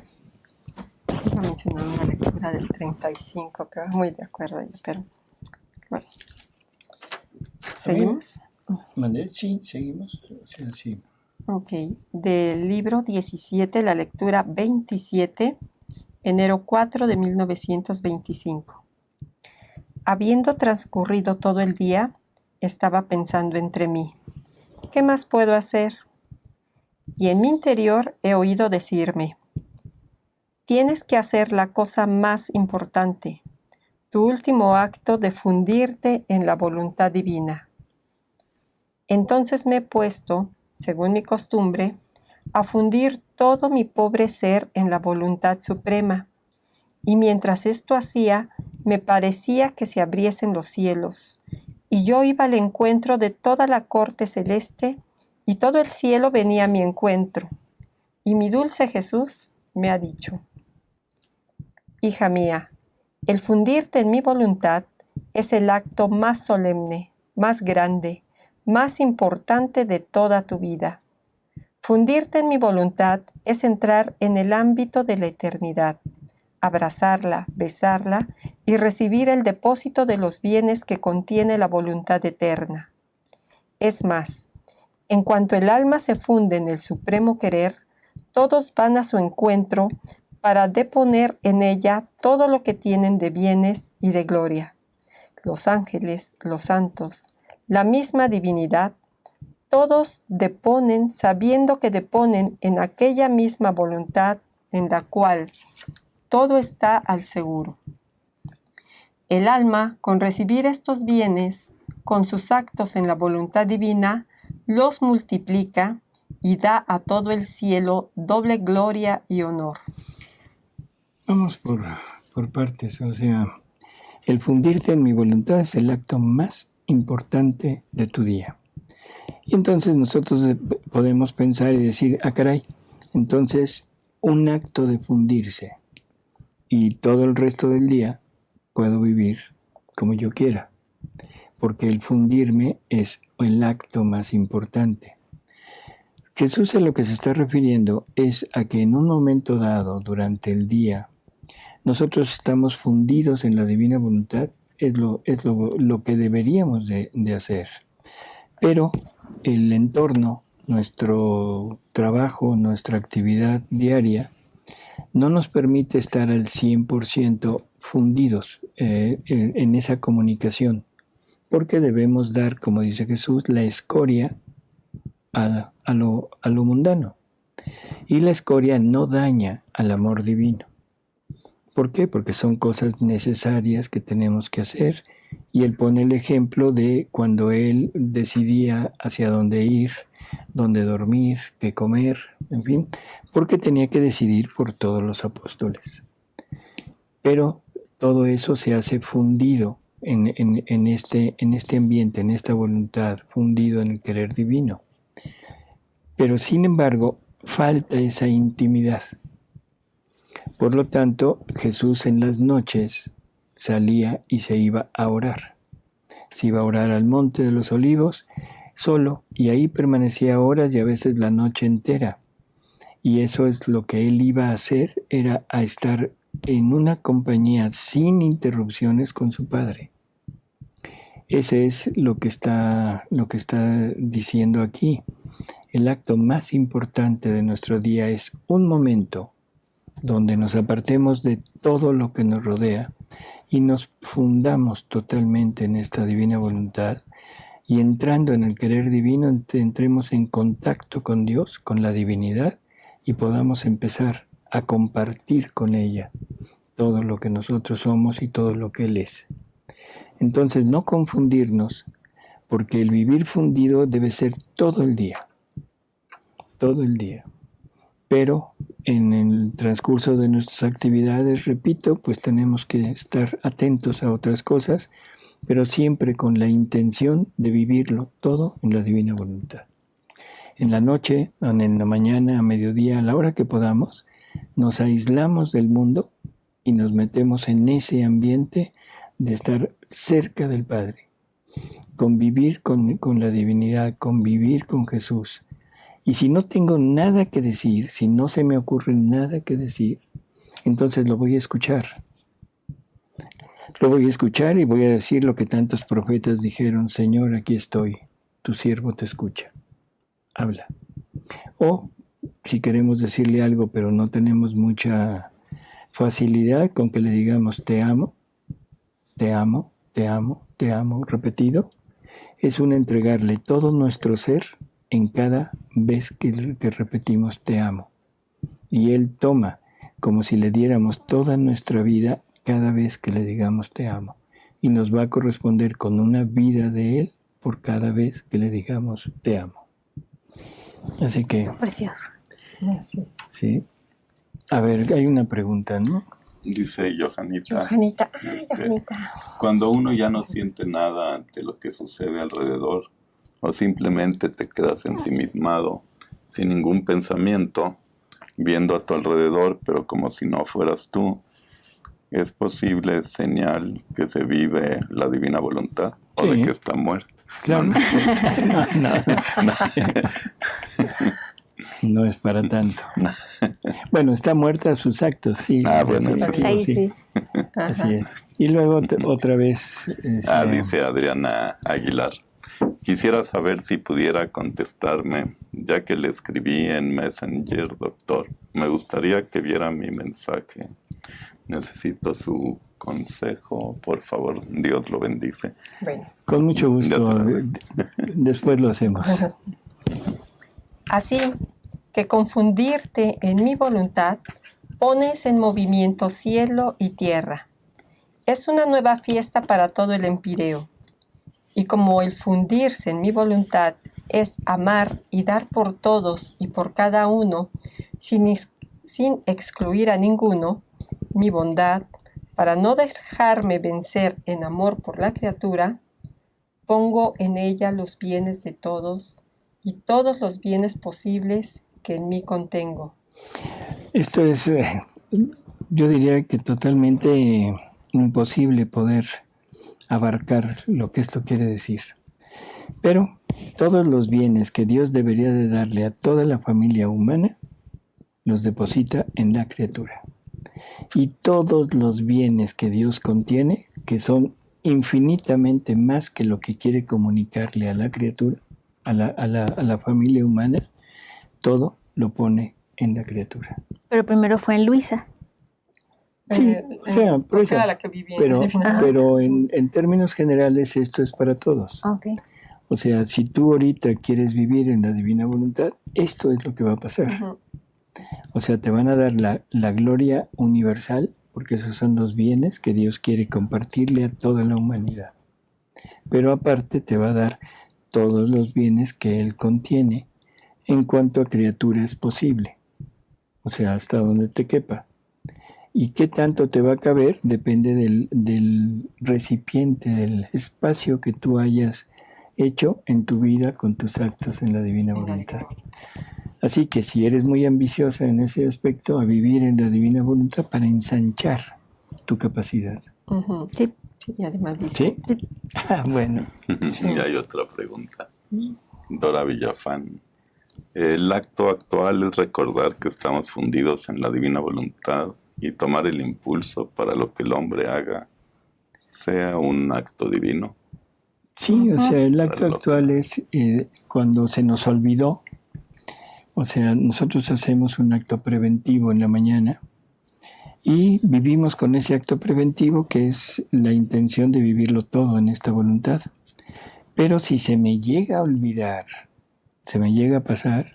Iba a mencionar una lectura del 35, que va muy de acuerdo ahí, pero bueno. ¿Seguimos? Sí, seguimos. Sí. Ok, del libro 17, la lectura 27, enero 4 de 1925. Habiendo transcurrido todo el día, estaba pensando entre mí, ¿qué más puedo hacer? Y en mi interior he oído decirme, tienes que hacer la cosa más importante, tu último acto de fundirte en la voluntad divina. Entonces me he puesto, según mi costumbre, a fundir todo mi pobre ser en la voluntad suprema, y mientras esto hacía, me parecía que se abriesen los cielos, y yo iba al encuentro de toda la corte celeste, y todo el cielo venía a mi encuentro, y mi dulce Jesús me ha dicho, hija mía, el fundirte en mi voluntad es el acto más solemne, más grande, más importante de toda tu vida. Fundirte en mi voluntad es entrar en el ámbito de la eternidad, abrazarla, besarla y recibir el depósito de los bienes que contiene la voluntad eterna. Es más, en cuanto el alma se funde en el supremo querer, todos van a su encuentro para deponer en ella todo lo que tienen de bienes y de gloria. Los ángeles, los santos, la misma divinidad, todos deponen sabiendo que deponen en aquella misma voluntad en la cual todo está al seguro. El alma, con recibir estos bienes, con sus actos en la voluntad divina, los multiplica y da a todo el cielo doble gloria y honor. Vamos por partes, o sea, el fundirte en mi voluntad es el acto más importante de tu día. Y entonces nosotros podemos pensar y decir, caray, entonces un acto de fundirse y todo el resto del día puedo vivir como yo quiera, porque el fundirme es el acto más importante. Jesús a lo que se está refiriendo es a que en un momento dado, durante el día, nosotros estamos fundidos en la divina voluntad, es lo que deberíamos de hacer. Pero el entorno, nuestro trabajo, nuestra actividad diaria, no nos permite estar al 100% fundidos en esa comunicación, porque debemos dar, como dice Jesús, la escoria a lo mundano. Y la escoria no daña al amor divino. ¿Por qué? Porque son cosas necesarias que tenemos que hacer. Y él pone el ejemplo de cuando él decidía hacia dónde ir, dónde dormir, qué comer, en fin, porque tenía que decidir por todos los apóstoles. Pero todo eso se hace fundido en este ambiente, en esta voluntad, fundido en el querer divino. Pero sin embargo, falta esa intimidad. Por lo tanto, Jesús en las noches salía y se iba a orar. Se iba a orar al Monte de los Olivos solo, y ahí permanecía horas y a veces la noche entera. Y eso es lo que él iba a hacer, era a estar en una compañía sin interrupciones con su Padre. Ese es lo que está diciendo aquí. El acto más importante de nuestro día es un momento donde nos apartemos de todo lo que nos rodea y nos fundamos totalmente en esta divina voluntad, y entrando en el querer divino entremos en contacto con Dios, con la divinidad, y podamos empezar a compartir con ella todo lo que nosotros somos y todo lo que Él es. Entonces no confundirnos, porque el vivir fundido debe ser todo el día. Todo el día. Pero en el transcurso de nuestras actividades, repito, pues tenemos que estar atentos a otras cosas, pero siempre con la intención de vivirlo todo en la divina voluntad. En la noche, en la mañana, a mediodía, a la hora que podamos, nos aislamos del mundo y nos metemos en ese ambiente de estar cerca del Padre, convivir con la divinidad, convivir con Jesús. Y si no tengo nada que decir, si no se me ocurre nada que decir, entonces lo voy a escuchar. Lo voy a escuchar y voy a decir lo que tantos profetas dijeron: Señor, aquí estoy, tu siervo te escucha. Habla. O si queremos decirle algo, pero no tenemos mucha facilidad con que le digamos te amo, te amo, te amo, te amo, repetido, es un entregarle todo nuestro ser en cada vez que repetimos te amo. Y Él toma como si le diéramos toda nuestra vida cada vez que le digamos te amo. Y nos va a corresponder con una vida de Él por cada vez que le digamos te amo. Así que... Precioso. Así es. Sí. A ver, hay una pregunta, ¿no? Dice Johanita. Johanita, Johanita. Cuando uno ya no siente nada ante lo que sucede alrededor, o simplemente te quedas ensimismado, sin ningún pensamiento, viendo a tu alrededor, pero como si no fueras tú, ¿es posible señal que se vive la divina voluntad? ¿O Sí. de que está muerta? Claro. No. No es para tanto. Bueno, está muerta a sus actos, sí. Ah, bueno, eso definitivo, Ahí sí. Así es. Y luego otra vez... Dice Adriana Aguilar. Quisiera saber si pudiera contestarme, ya que le escribí en Messenger, doctor. Me gustaría que viera mi mensaje. Necesito su consejo, por favor. Dios lo bendice. Bueno. Con mucho gusto. Después lo hacemos. Así que confundirte en mi voluntad pones en movimiento cielo y tierra. Es una nueva fiesta para todo el empíreo. Y como el fundirse en mi voluntad es amar y dar por todos y por cada uno, sin excluir a ninguno, mi bondad, para no dejarme vencer en amor por la criatura, pongo en ella los bienes de todos y todos los bienes posibles que en mí contengo. Esto es, yo diría que totalmente imposible poder abarcar lo que esto quiere decir. Pero todos los bienes que Dios debería de darle a toda la familia humana, los deposita en la criatura. Y todos los bienes que Dios contiene, que son infinitamente más que lo que quiere comunicarle a la criatura, a la familia humana, todo lo pone en la criatura. Pero primero fue en Luisa. Sí, o sea, por eso, era la que vivía pero en términos generales esto es para todos. Okay. O sea, si tú ahorita quieres vivir en la divina voluntad, esto es lo que va a pasar. Ujú. O sea, te van a dar la gloria universal, porque esos son los bienes que Dios quiere compartirle a toda la humanidad. Pero aparte te va a dar todos los bienes que Él contiene en cuanto a criatura es posible. O sea, hasta donde te quepa. Y qué tanto te va a caber depende del recipiente, del espacio que tú hayas hecho en tu vida con tus actos en la divina voluntad. Así que si eres muy ambiciosa en ese aspecto, a vivir en la divina voluntad para ensanchar tu capacidad. Ujú. Sí. Sí, y además dice, ¿Sí? Bueno. Y hay otra pregunta. Dora Villafán. El acto actual es recordar que estamos fundidos en la divina voluntad y tomar el impulso para lo que el hombre haga sea un acto divino. Sí, o sea, el acto actual es cuando se nos olvidó. O sea, nosotros hacemos un acto preventivo en la mañana y vivimos con ese acto preventivo que es la intención de vivirlo todo en esta voluntad. Pero si se me llega a olvidar, se me llega a pasar,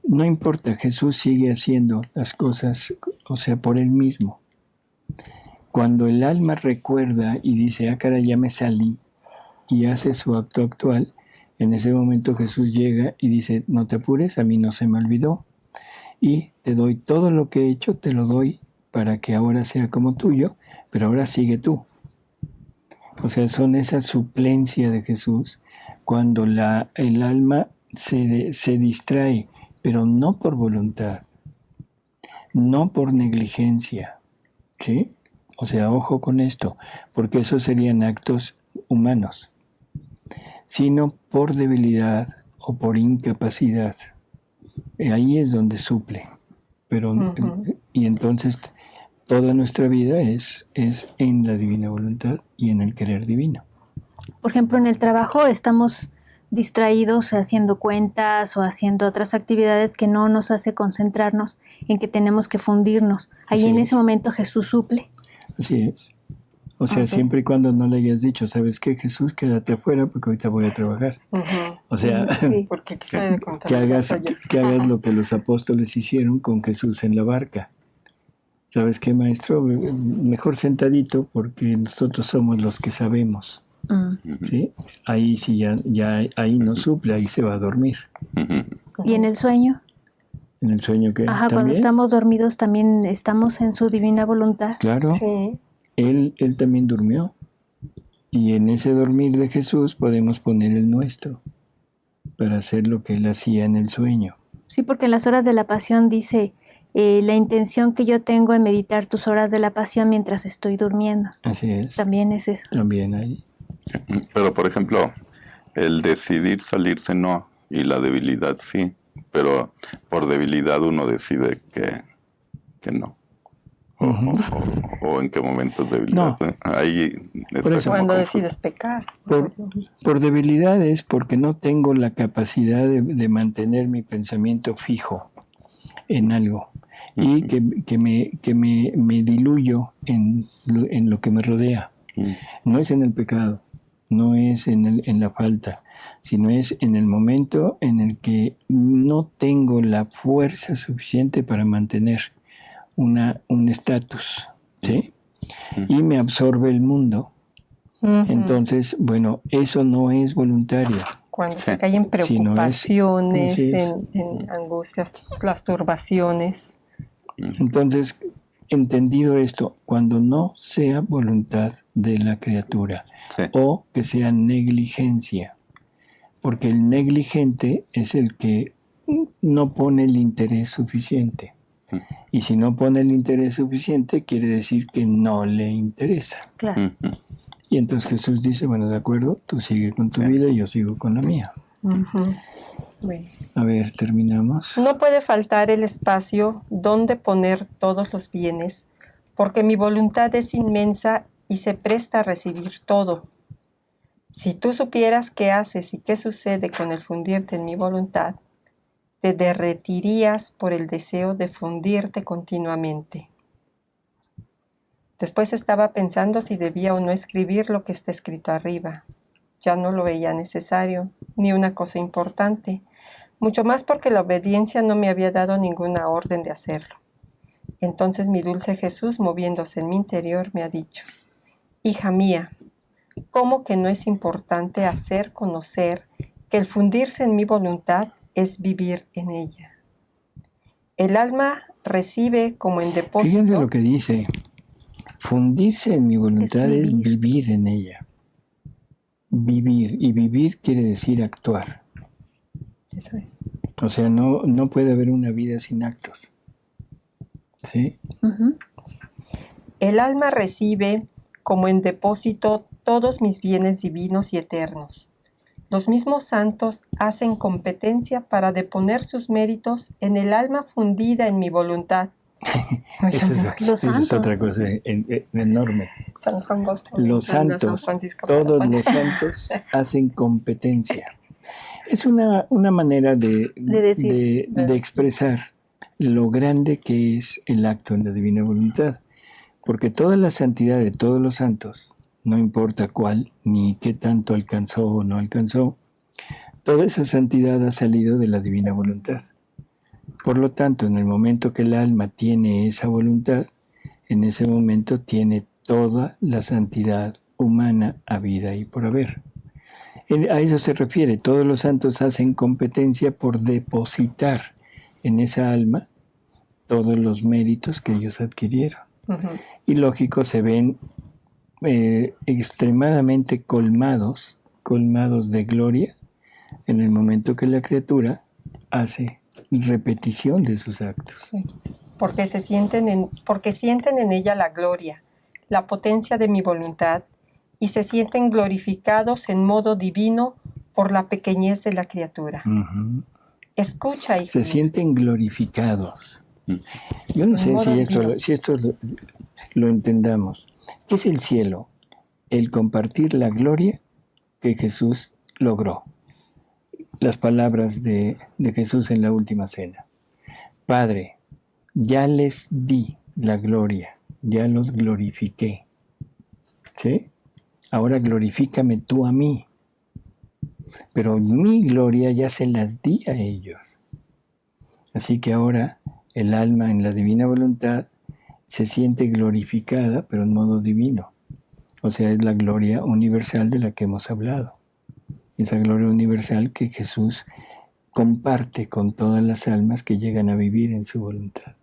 no importa, Jesús sigue haciendo las cosas, o sea, por Él mismo. Cuando el alma recuerda y dice, ah, caray, ya me salí, y hace su acto actual, en ese momento Jesús llega y dice, no te apures, a mí no se me olvidó, y te doy todo lo que he hecho, te lo doy para que ahora sea como tuyo, pero ahora sigue tú. O sea, son esa suplencia de Jesús cuando el alma se distrae, pero no por voluntad, no por negligencia, ¿sí? O sea, ojo con esto, porque esos serían actos humanos, sino por debilidad o por incapacidad. Ahí es donde suple. Pero, y entonces toda nuestra vida es en la divina voluntad y en el querer divino. Por ejemplo, en el trabajo estamos distraídos haciendo cuentas o haciendo otras actividades que no nos hace concentrarnos en que tenemos que fundirnos. Ahí Así en es. ese momento Jesús suple. Así es. O sea, Ok. siempre y cuando no le hayas dicho, ¿sabes qué, Jesús? Quédate afuera porque ahorita voy a trabajar. ujú, O sea, Sí. porque qué sabe de contar. que hagas lo que los apóstoles hicieron con Jesús en la barca. ¿Sabes qué, maestro? Mejor sentadito porque nosotros somos los que sabemos. ¿Sí? Ahí sí ya ahí no suple, ahí se va a dormir. ¿Y en el sueño? En el sueño que Ajá, cuando también, estamos dormidos también estamos en su divina voluntad. claro, Sí, él también durmió. Y en ese dormir de Jesús podemos poner el nuestro para hacer lo que él hacía en el sueño. Sí, porque en las horas de la pasión dice, la intención que yo tengo en meditar tus horas de la pasión mientras estoy durmiendo. Así es. También es eso. También ahí. Pero, por ejemplo, el decidir salirse no, y la debilidad sí, pero por debilidad uno decide que no. O en qué momento es debilidad. No. Ahí está Por eso. como cuando confuso. decides pecar. Por debilidad es porque no tengo la capacidad de mantener mi pensamiento fijo en algo y que me diluyo en lo que me rodea. No es en el pecado, no es en la falta, sino es en el momento en el que no tengo la fuerza suficiente para mantener un estatus, ¿sí? Y me absorbe el mundo. Entonces, bueno, eso no es voluntario. Cuando Sí. se cae en Sí, no es. preocupaciones, Así es. en angustias, las turbaciones. Entonces, entendido esto, cuando no sea voluntad de la criatura Sí. o que sea negligencia, porque el negligente es el que no pone el interés suficiente. Y si no pone el interés suficiente, quiere decir que no le interesa. Claro. Y entonces Jesús dice, bueno, de acuerdo, tú sigue con tu vida y yo sigo con la mía. Bueno. A ver, terminamos. No puede faltar el espacio donde poner todos los bienes, porque mi voluntad es inmensa y se presta a recibir todo. Si tú supieras qué haces y qué sucede con el fundirte en mi voluntad, te derretirías por el deseo de fundirte continuamente. Después estaba pensando si debía o no escribir lo que está escrito arriba. Ya no lo veía necesario, ni una cosa importante, mucho más porque la obediencia no me había dado ninguna orden de hacerlo. Entonces mi dulce Jesús, moviéndose en mi interior, me ha dicho: hija mía, ¿cómo que no es importante hacer conocer que el fundirse en mi voluntad es vivir en ella? El alma recibe como en depósito. Fíjense lo que dice. Fundirse en mi voluntad es vivir en ella. Vivir. Y vivir quiere decir actuar. Eso es. O sea, no puede haber una vida sin actos. ¿Sí? El alma recibe como en depósito todos mis bienes divinos y eternos. Los mismos santos hacen competencia para deponer sus méritos en el alma fundida en mi voluntad. Eso es otra cosa enorme. San Juan Bosco, los santos, todos los santos hacen competencia. Es una manera de expresar lo grande que es el acto en la divina voluntad. Porque toda la santidad de todos los santos, no importa cuál, ni qué tanto alcanzó o no alcanzó, toda esa santidad ha salido de la divina voluntad. Por lo tanto, en el momento que el alma tiene esa voluntad, en ese momento tiene toda la santidad humana habida y por haber. A eso se refiere, todos los santos hacen competencia por depositar en esa alma todos los méritos que ellos adquirieron. Y lógico, se ven extremadamente colmados de gloria en el momento que la criatura hace repetición de sus actos. Sí. Porque sienten en ella la gloria, la potencia de mi voluntad, y se sienten glorificados en modo divino por la pequeñez de la criatura. Escucha, hijo. Se sienten glorificados. Yo no sé si esto lo entendamos. ¿Qué es el cielo? El compartir la gloria que Jesús logró. Las palabras de Jesús en la última cena. Padre, ya les di la gloria, ya los glorifiqué. ¿Sí? Ahora glorifícame tú a mí. Pero mi gloria ya se las di a ellos. Así que ahora el alma en la divina voluntad se siente glorificada, pero en modo divino. O sea, es la gloria universal de la que hemos hablado. Esa gloria universal que Jesús comparte con todas las almas que llegan a vivir en su voluntad.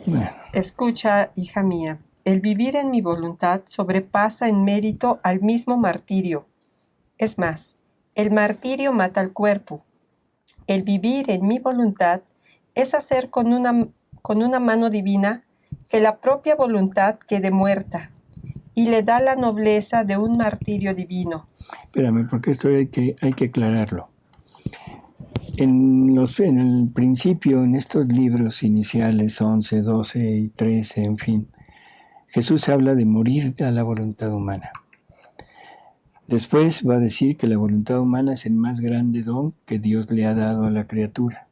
Bueno. Escucha, hija mía, el vivir en mi voluntad sobrepasa en mérito al mismo martirio. Es más, el martirio mata al cuerpo. El vivir en mi voluntad es hacer con una mano divina que la propia voluntad quede muerta, y le da la nobleza de un martirio divino. Espérame, porque esto hay que aclararlo. En el principio, en estos libros iniciales, 11, 12 y 13, en fin, Jesús habla de morir a la voluntad humana. Después va a decir que la voluntad humana es el más grande don que Dios le ha dado a la criatura.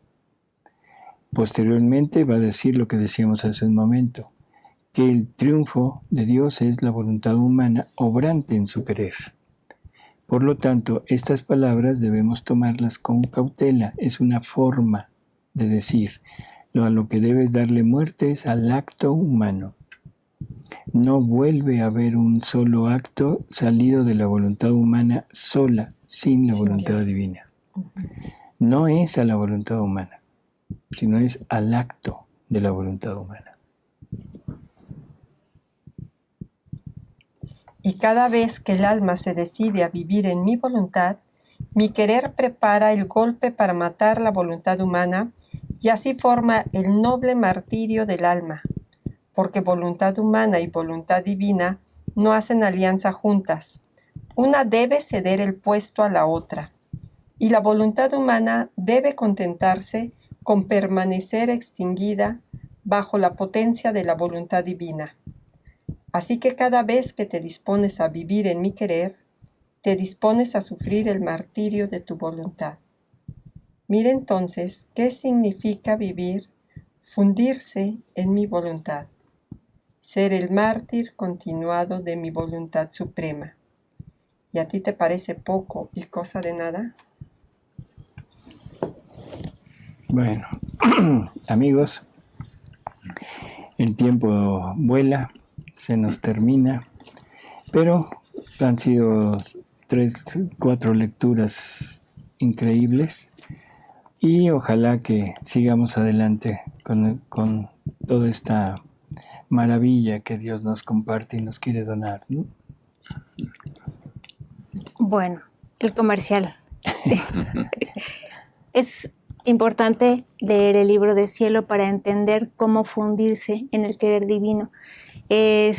Posteriormente va a decir lo que decíamos hace un momento, que el triunfo de Dios es la voluntad humana obrante en su querer. Por lo tanto, estas palabras debemos tomarlas con cautela. Es una forma de decir, a lo que debes darle muerte es al acto humano. No vuelve a haber un solo acto salido de la voluntad humana sola, sin la voluntad divina. No es a la voluntad humana, sino es al acto de la voluntad humana. Y cada vez que el alma se decide a vivir en mi voluntad, mi querer prepara el golpe para matar la voluntad humana, y así forma el noble martirio del alma, porque voluntad humana y voluntad divina no hacen alianza juntas. Una debe ceder el puesto a la otra, y la voluntad humana debe contentarse con permanecer extinguida bajo la potencia de la voluntad divina. Así que cada vez que te dispones a vivir en mi querer, te dispones a sufrir el martirio de tu voluntad. Mira entonces qué significa vivir, fundirse en mi voluntad, ser el mártir continuado de mi voluntad suprema. ¿Y a ti te parece poco y cosa de nada? Bueno, amigos, el tiempo vuela, se nos termina, pero han sido 4 lecturas increíbles y ojalá que sigamos adelante con toda esta maravilla que Dios nos comparte y nos quiere donar, ¿no? Bueno, el comercial. Es importante leer el libro de Cielo para entender cómo fundirse en el querer divino. Le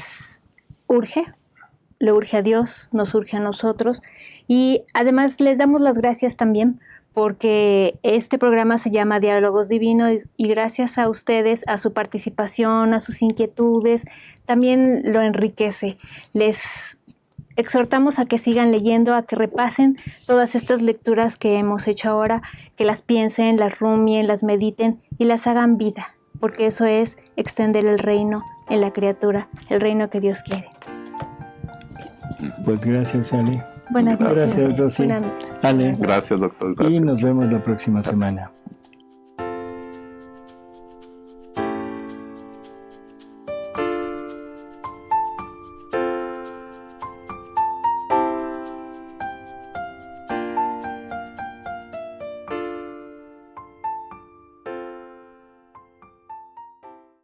urge a Dios, nos urge a nosotros, y además les damos las gracias también porque este programa se llama Diálogos Divinos y gracias a ustedes, a su participación, a sus inquietudes, también lo enriquece. Les exhortamos a que sigan leyendo, a que repasen todas estas lecturas que hemos hecho ahora, que las piensen, las rumien, las mediten y las hagan vida, porque eso es extender el reino en la criatura, el reino que Dios quiere. Pues gracias, Ale. Buenas noches. Gracias, Rosy. Buenas noches. Ale. Gracias, doctor. Y Gracias. nos vemos la próxima semana.